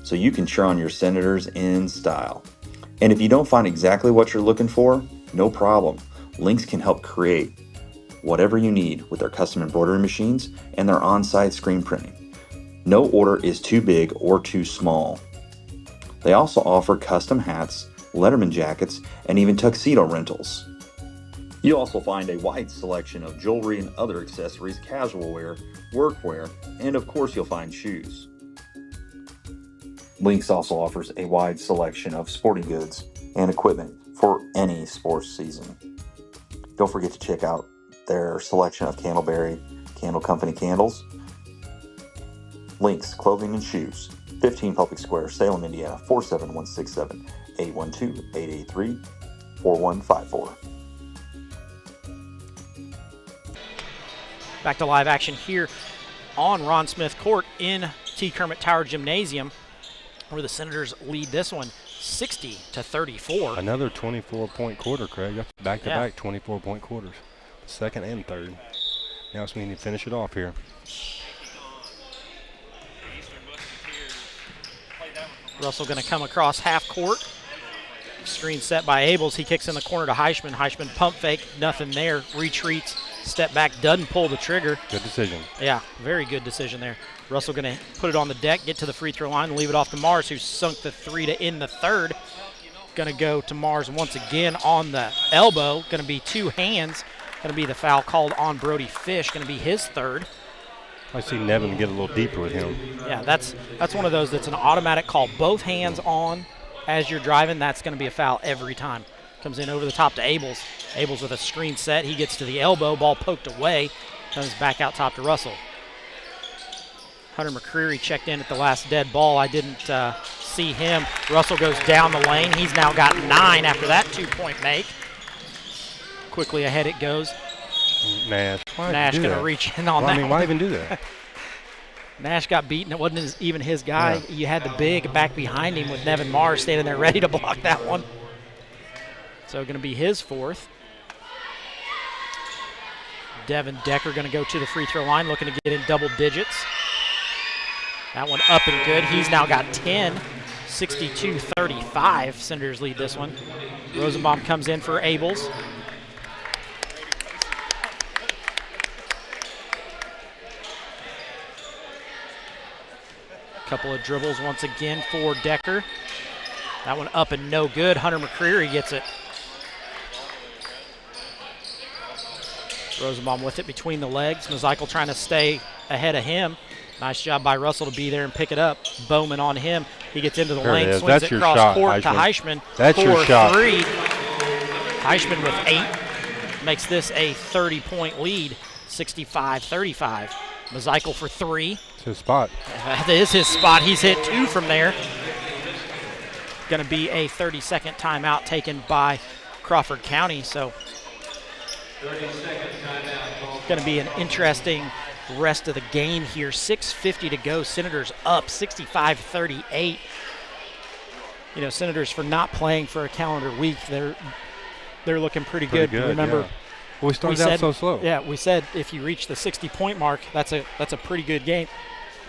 so you can cheer on your Senators in style. And if you don't find exactly what you're looking for, no problem. Lynx can help create whatever you need with their custom embroidery machines and their on-site screen printing. No order is too big or too small. They also offer custom hats, Letterman jackets, and even tuxedo rentals. You'll also find a wide selection of jewelry and other accessories, casual wear, workwear, and of course you'll find shoes. Lynx also offers a wide selection of sporting goods and equipment for any sports season. Don't forget to check out their selection of Candleberry Candle Company candles. Lynx Clothing and Shoes, 15 Public Square, Salem, Indiana, 47167, 812-883-4154. Back to live action here on Ron Smith Court in T. Kermit Tower Gymnasium, where the Senators lead this one 60-34. Another 24-point quarter, Craig. That's back-to-back 24-point quarters, second and third. Now it's meaning to finish it off here. Russell going to come across half court. Screen set by Abels. He kicks in the corner to Heischman. Heischman pump fake, nothing there. Retreats, step back, doesn't pull the trigger. Good decision. Yeah, very good decision there. Russell going to put it on the deck, get to the free throw line, and leave it off to Mars, who sunk the three to end the third. Going to go to Mars once again on the elbow. Going to be two hands. Going to be the foul called on Brody Fish. Going to be his third. I see Nevin get a little deeper with him. Yeah, that's one of those that's an automatic call. Both hands on as you're driving, that's going to be a foul every time. Comes in over the top to Abels. Abels with a screen set. He gets to the elbow. Ball poked away. Comes back out top to Russell. Hunter McCreary checked in at the last dead ball. I didn't see him. Russell goes down the lane. He's now got 9 after that 2-point make. Quickly ahead it goes. Nash. Nash going to reach in on that. I mean, why even do that? Nash got beaten. It wasn't even his guy. Yeah. You had the big back behind him with Nevin Mars standing there ready to block that one. So going to be his fourth. Devin Decker going to go to the free throw line, looking to get in double digits. That one up and good. He's now got 10. 62-35. Senators lead this one. Rosenbaum comes in for Abels. Couple of dribbles once again for Decker. That one up and no good. Hunter McCreary gets it. Rosenbaum with it between the legs. Mozykel trying to stay ahead of him. Nice job by Russell to be there and pick it up. Bowman on him. He gets into the lane, swings it across court to Heischman. That's your shot. 4-3. Heischman with 8 makes this a 30-point lead, 65-35. Mozykel for 3. It's his spot. That is his spot. He's hit 2 from there. Going to be a 30-second timeout taken by Crawford County. So going to be an interesting rest of the game here. 6:50 to go. Senators up 65-38. You know, Senators for not playing for a calendar week, they're looking pretty good. Remember, yeah. Well, we started out so slow. Yeah, we said if you reach the 60-point mark, that's a pretty good game.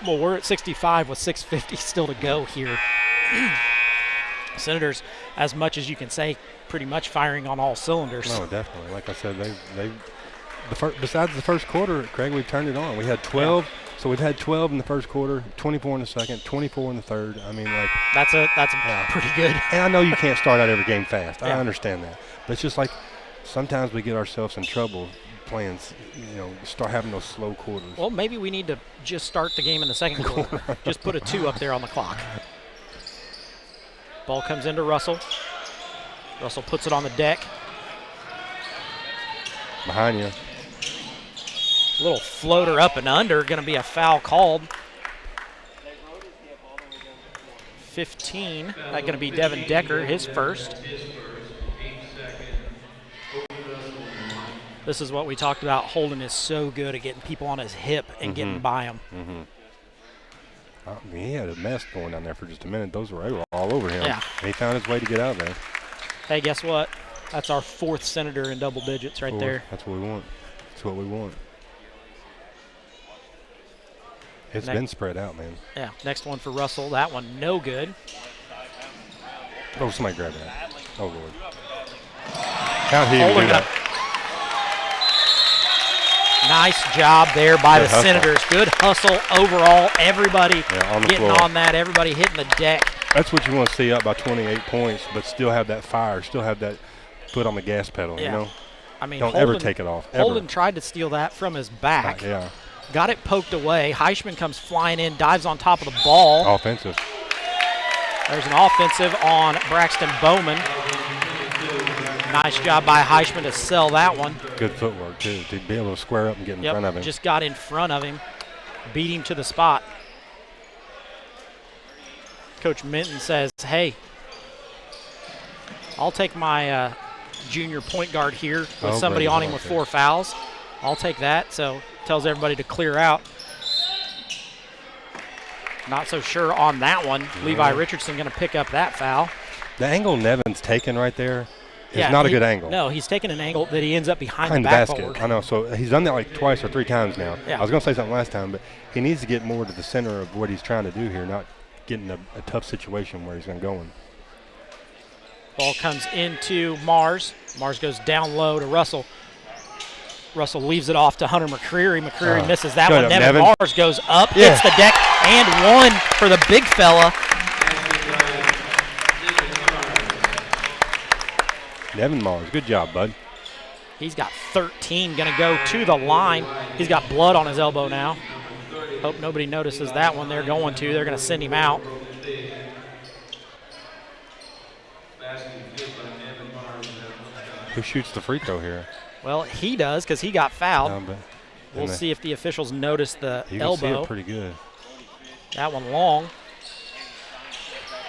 Well, we're at 65 with 6:50 still to go here. Senators, as much as you can say, pretty much firing on all cylinders. No, definitely. Like I said, besides the first quarter, Craig, we've turned it on. We had 12, so we've had 12 in the first quarter, 24 in the second, 24 in the third. I mean, like that's pretty good. And I know you can't start out every game fast. I understand that, but it's just like sometimes we get ourselves in trouble playing, start having those slow quarters. Well, maybe we need to just start the game in the second quarter. Just put a 2 up there on the clock. Ball comes into Russell. Russell puts it on the deck. Behind you. Little floater up and under, going to be a foul called. 15, that's going to be Devin Decker, his first. This is what we talked about. Holden is so good at getting people on his hip and getting by them. He had a mess going down there for just a minute. Those were all over him. Yeah. And he found his way to get out of there. Hey, guess what? That's our 4th Senator in double digits right there. That's what we want. That's what we want. It's been spread out, man. Yeah, next one for Russell. That one no good. Oh, somebody grab that. Oh, Lord. How'd he even do that? Nice job there by the hustle. Senators. Good hustle overall. Everybody on the getting floor. on that. Everybody hitting the deck. That's what you want to see, up by 28 points, but still have that fire, still have that foot on the gas pedal, Yeah. you know? I mean, Don't ever take it off, ever. Holden tried to steal that from his back. Yeah. Got it poked away. Heischman comes flying in, dives on top of the ball. Offensive. There's an offensive on Braxton Bowman. Nice job by Heischman to sell that one. Good footwork, too, to be able to square up and get in front of him. Just got in front of him, beat him to the spot. Coach Minton says, hey, I'll take my junior point guard here with somebody on him with 4 fouls. I'll take that. So tells everybody to clear out. Not so sure on that one. Yeah. Levi Richardson going to pick up that foul. The angle Nevin's taken right there is not a good angle. No, he's taking an angle that he ends up behind the backboard. I know. So he's done that like twice or 3 times now. Yeah. I was going to say something last time, but he needs to get more to the center of what he's trying to do here, not getting a tough situation where he's going to go in. Ball comes into Mars. Mars goes down low to Russell. Russell leaves it off to Hunter McCreary. McCreary misses that one. Nevin Mars goes up, hits the deck, and one for the big fella. Nevin Mars, good job, bud. He's got 13, going to go to the line. He's got blood on his elbow now. Hope nobody notices that one. They're going to. They're going to send him out. Who shoots the free throw here? Well, he does because he got fouled. No, we'll see if the officials notice the elbow. You can see it pretty good. That one long.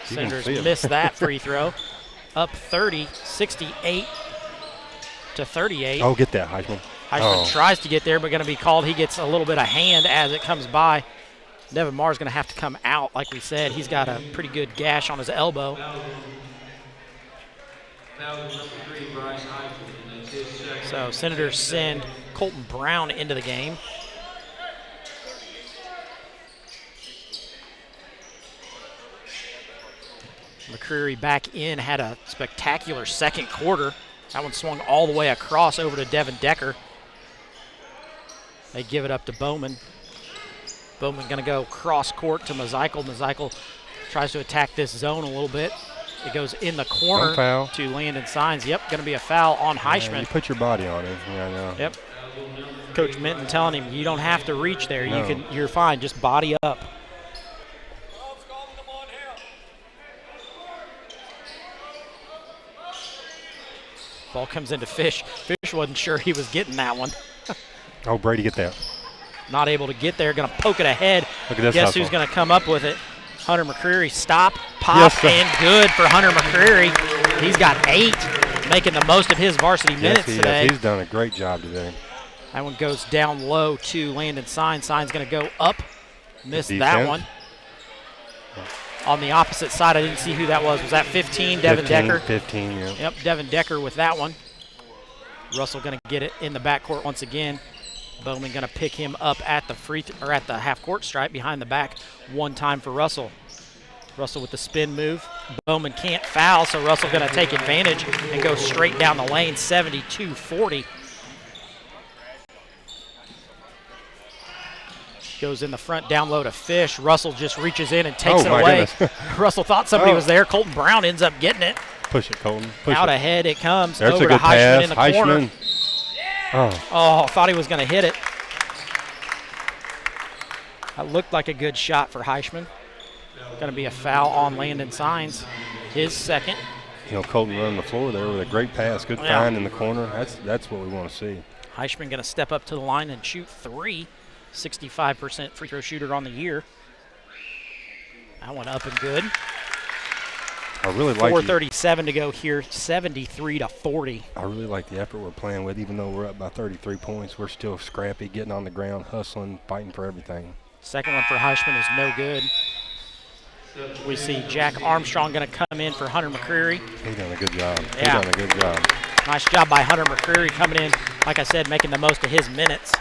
Senators missed that free throw. Up 30, 68 to 38. Oh, get that, Heischman. Heischman tries to get there, but going to be called. He gets a little bit of hand as it comes by. Devin Marr is going to have to come out, like we said. He's got a pretty good gash on his elbow. So Senators send Colton Brown into the game. McCreary back in, had a spectacular second quarter. That one swung all the way across over to Devin Decker. They give it up to Bowman. Bowman going to go cross court to Mazikel. Mazikel tries to attack this zone a little bit. It goes in the corner to Landon Signs. Yep, going to be a foul on Heischman. You put your body on it. Yeah, I know. Yep. Coach Minton telling him you don't have to reach there. No. You're fine. Just body up. Ball comes into Fish. Fish wasn't sure he was getting that one. Oh, Brady, get that. Not able to get there. Going to poke it ahead. Look at this Guess hustle. Who's going to come up with it? Hunter McCreary. Stop, pop, and good for Hunter McCreary. He's got 8, making the most of his varsity minutes today. He's done a great job today. That one goes down low to Landon Signs. Signs going to go up. Missed that one. On the opposite side, I didn't see who that was. Was that 15, Devin Decker? 15, yeah. Yep, Devin Decker with that one. Russell going to get it in the backcourt once again. Bowman going to pick him up at the at the half-court stripe behind the back. One time for Russell. Russell with the spin move. Bowman can't foul, so Russell going to take advantage and go straight down the lane, 72-40. Goes in the front, down low to Fish. Russell just reaches in and takes it away. Russell thought somebody was there. Colton Brown ends up getting it. Push it, Colton. Push Out it. ahead it comes. There's over a good to Heisman pass. in the corner. Oh, thought he was going to hit it. That looked like a good shot for Heisman. Going to be a foul on Landon Signs. His second. You know, Colton running the floor there with a great pass. Good find in the corner. That's what we want to see. Heisman going to step up to the line and shoot 3. 65% free throw shooter on the year. That one up and good. I really like 4:37 to go here, 73-40. I really like the effort we're playing with. Even though we're up by 33 points, we're still scrappy, getting on the ground, hustling, fighting for everything. Second one for Heisman is no good. We see Jack Armstrong going to come in for Hunter McCreary. He's done a good job. Yeah. He's done a good job. Nice job by Hunter McCreary coming in, like I said, making the most of his minutes.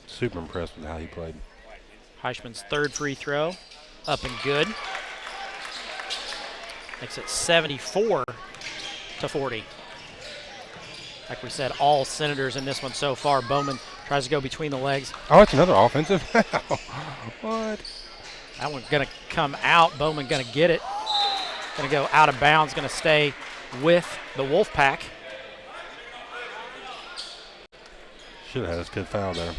Super impressed with how he played. Heisman's third free throw, up and good. Makes it 74-40. Like we said, all Senators in this one so far. Bowman tries to go between the legs. Oh, it's another offensive foul. What? That one's going to come out. Bowman going to get it. Going to go out of bounds. Going to stay with the Wolfpack. Should have had a good foul there.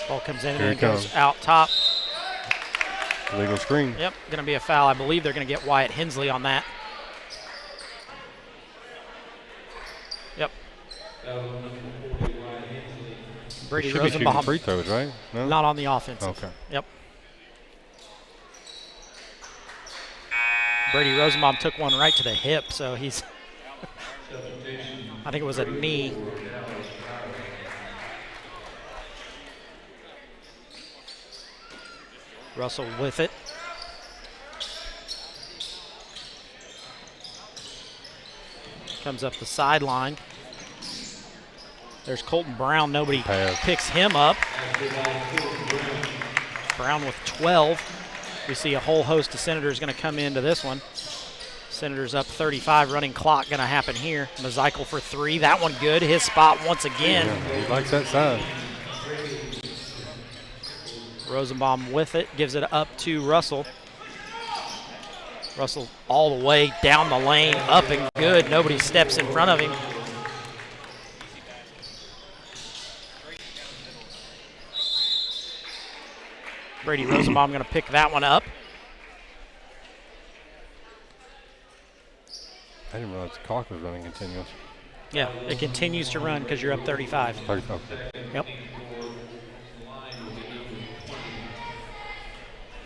Ball comes in Here and it goes comes. out top. Legal screen. Yep, going to be a foul. I believe they're going to get Wyatt Hensley on that. Yep. Brady Should be shooting Rosenbaum. free throws, right? No? Not on the offense. Okay. Yep. Brady Rosenbaum took one right to the hip, so he's I think it was a knee. Russell with it. Comes up the sideline. There's Colton Brown. Nobody picks him up. Brown with 12. We see a whole host of Senators going to come into this one. Senators up 35. Running clock going to happen here. Mazikel for 3. That one good. His spot once again. Yeah, he likes that side. Rosenbaum with it, gives it up to Russell. Russell all the way down the lane, up and good. Nobody steps in front of him. Brady Rosenbaum going to pick that one up. I didn't realize the clock was running continuous. Yeah, it continues to run because you're up 35. 35. Yep.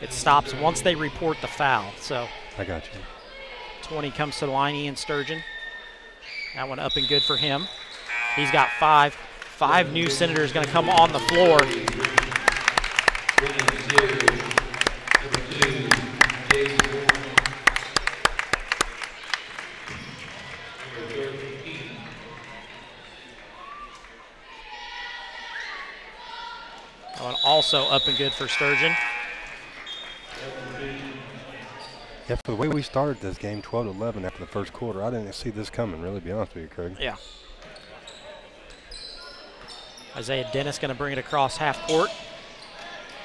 It stops once they report the foul. So I got you. 20 comes to the line, Ian Sturgeon. That one up and good for him. He's got 5. 5 new Senators going to come on the floor. That one also up and good for Sturgeon. Yeah, for the way we started this game, 12-11 after the first quarter, I didn't see this coming, really, to be honest with you, Craig. Yeah. Isaiah Dennis going to bring it across half court.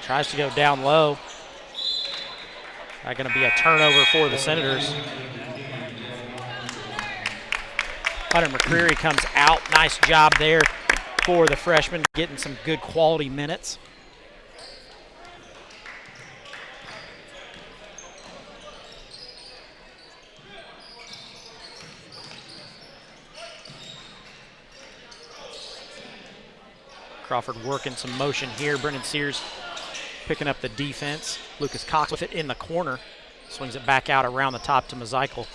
Tries to go down low. That's going to be a turnover for the Senators. Hunter McCreary comes out. Nice job there for the freshman, getting some good quality minutes. Crawford working some motion here. Brendan Sears picking up the defense. Lucas Cox with it in the corner. Swings it back out around the top to Mazikel.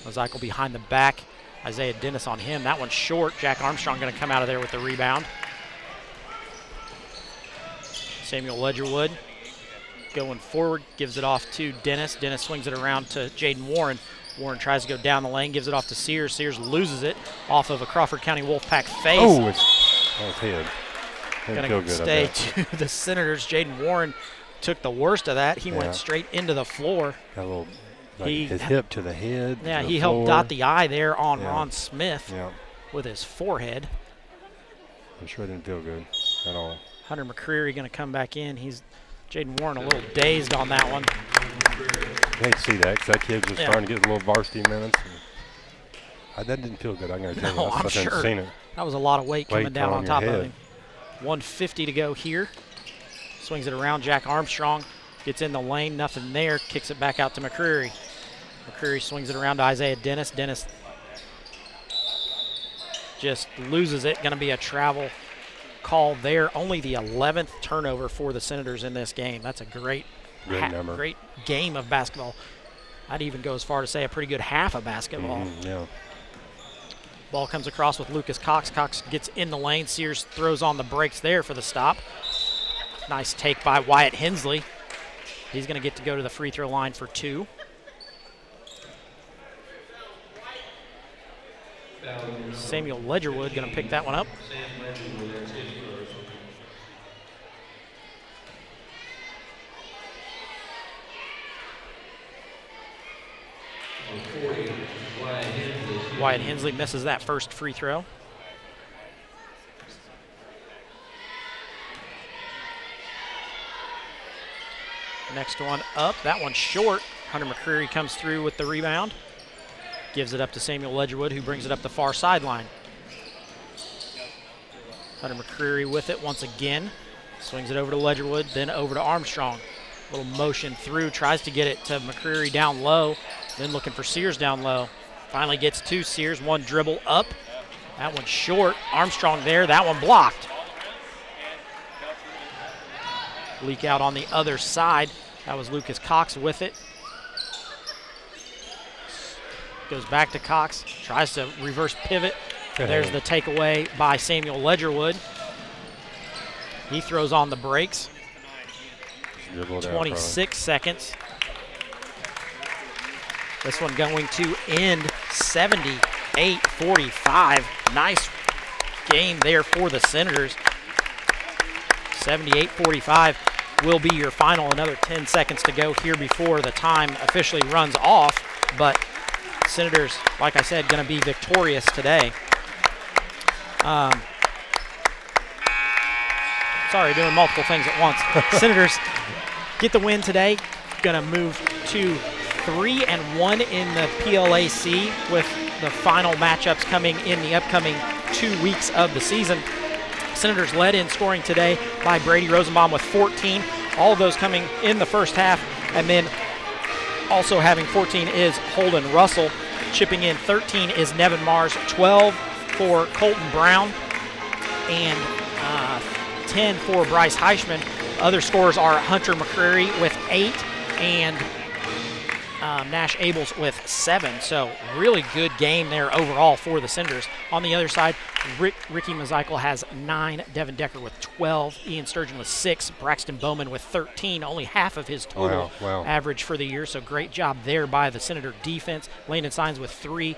Mazikel behind the back. Isaiah Dennis on him. That one's short. Jack Armstrong going to come out of there with the rebound. Samuel Ledgerwood going forward. Gives it off to Dennis. Dennis swings it around to Jaden Warren. Warren tries to go down the lane, gives it off to Sears. Sears loses it off of a Crawford County Wolfpack face. Oh, it's head. Going to stay to the Senators. Jaden Warren took the worst of that. He went straight into the floor. Got a little his hip to the head. Yeah, to he the helped floor. dot the I there on Ron Smith Yeah. with his forehead. I'm sure it didn't feel good at all. Hunter McCreary going to come back in. Jaden Warren a little dazed on that one. You hate to see that because that kid was starting to get a little varsity minutes. That didn't feel good. I'm going to tell you. No, I'm sure. Seen it. That was a lot of weight coming down on top of head. him. 150 to go here. Swings it around. Jack Armstrong gets in the lane. Nothing there. Kicks it back out to McCreary. McCreary swings it around to Isaiah Dennis. Dennis just loses it. Going to be a travel call there. Only the 11th turnover for the Senators in this game. That's a great number. Great game of basketball. I'd even go as far to say a pretty good half of basketball. Yeah. Ball comes across with Lucas Cox. Cox gets in the lane. Sears throws on the brakes there for the stop. Nice take by Wyatt Hensley. He's going to get to go to the free throw line for 2. Samuel Ledgerwood going to pick that one up. Wyatt Hensley misses that first free throw. Next one up, that one's short. Hunter McCreary comes through with the rebound. Gives it up to Samuel Ledgerwood, who brings it up the far sideline. Hunter McCreary with it once again. Swings it over to Ledgerwood, then over to Armstrong. Little motion through, tries to get it to McCreary down low, then looking for Sears down low. Finally gets to Sears, one dribble up. That one's short. Armstrong there, that one blocked. Leak out on the other side. That was Lucas Cox with it. Goes back to Cox, tries to reverse pivot. There's the takeaway by Samuel Ledgerwood. He throws on the brakes. 26 seconds. This one going to end 78-45. Nice game there for the Senators. 78-45 will be your final. Another 10 seconds to go here before the time officially runs off. But Senators, like I said, going to be victorious today. Sorry, doing multiple things at once. Senators get the win today. Going to move to 3-1 in the PLAC with the final matchups coming in the upcoming 2 weeks of the season. Senators led in scoring today by Brady Rosenbaum with 14. All of those coming in the first half. And then also having 14 is Holden Russell. Chipping in 13 is Nevin Mars. 12 for Colton Brown. And 10 for Bryce Heichman. Other scores are Hunter McCreary with 8 and Nash Abels with 7. So really good game there overall for the Senators. On the other side, Ricky Mazeichel has 9, Devin Decker with 12, Ian Sturgeon with 6, Braxton Bowman with 13, only half of his total average for the year. So great job there by the Senator defense. Landon Signs with 3.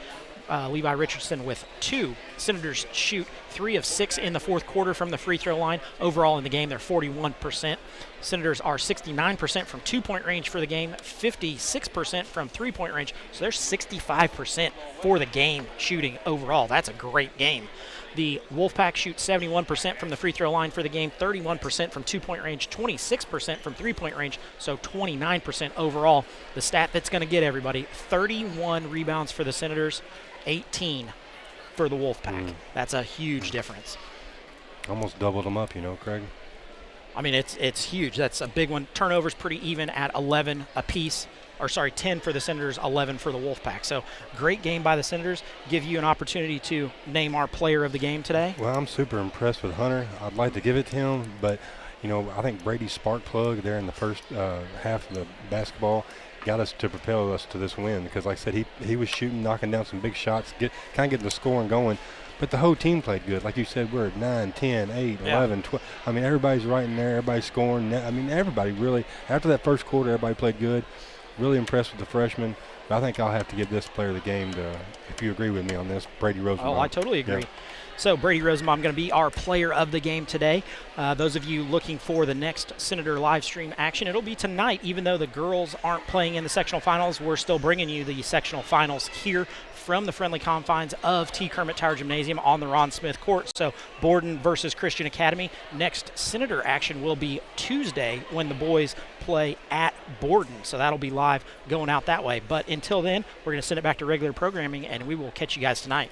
Levi Richardson with 2. Senators shoot 3 of 6 in the fourth quarter from the free throw line. Overall in the game, they're 41%. Senators are 69% from 2-point range for the game, 56% from 3-point range. So they're 65% for the game shooting overall. That's a great game. The Wolfpack shoots 71% from the free throw line for the game, 31% from 2-point range, 26% from 3-point range, so 29% overall. The stat that's going to get everybody, 31 rebounds for the Senators, 18 for the Wolfpack. That's a huge difference. Almost doubled them up, Craig. I mean, it's huge. That's a big one. Turnovers pretty even at 11 apiece. 10 for the Senators, 11 for the Wolfpack. So great game by the Senators. Give you an opportunity to name our player of the game today. Well, I'm super impressed with Hunter. I'd like to give it to him, but, I think Brady's spark plug there in the first half of the basketball got us to propel us to this win because, like I said, he was shooting, knocking down some big shots, kind of getting the scoring going. But the whole team played good. Like you said, we're at 9, 10, 8, 11, 12. I mean, everybody's right in there. Everybody's scoring. I mean, everybody really, after that first quarter, everybody played good. Really impressed with the freshmen. But I think I'll have to give this player of the game to, if you agree with me on this, Brady Rosenbaum. Oh, I totally agree. Yeah. So Brady Rosenbaum going to be our player of the game today. Those of you looking for the next Senator live stream action, it'll be tonight. Even though the girls aren't playing in the sectional finals, we're still bringing you the sectional finals here from the friendly confines of T. Kermit Tower Gymnasium on the Ron Smith Court. So Borden versus Christian Academy. Next Senator action will be Tuesday when the boys play at Borden. So that'll be live going out that way. But until then, we're going to send it back to regular programming, and we will catch you guys tonight.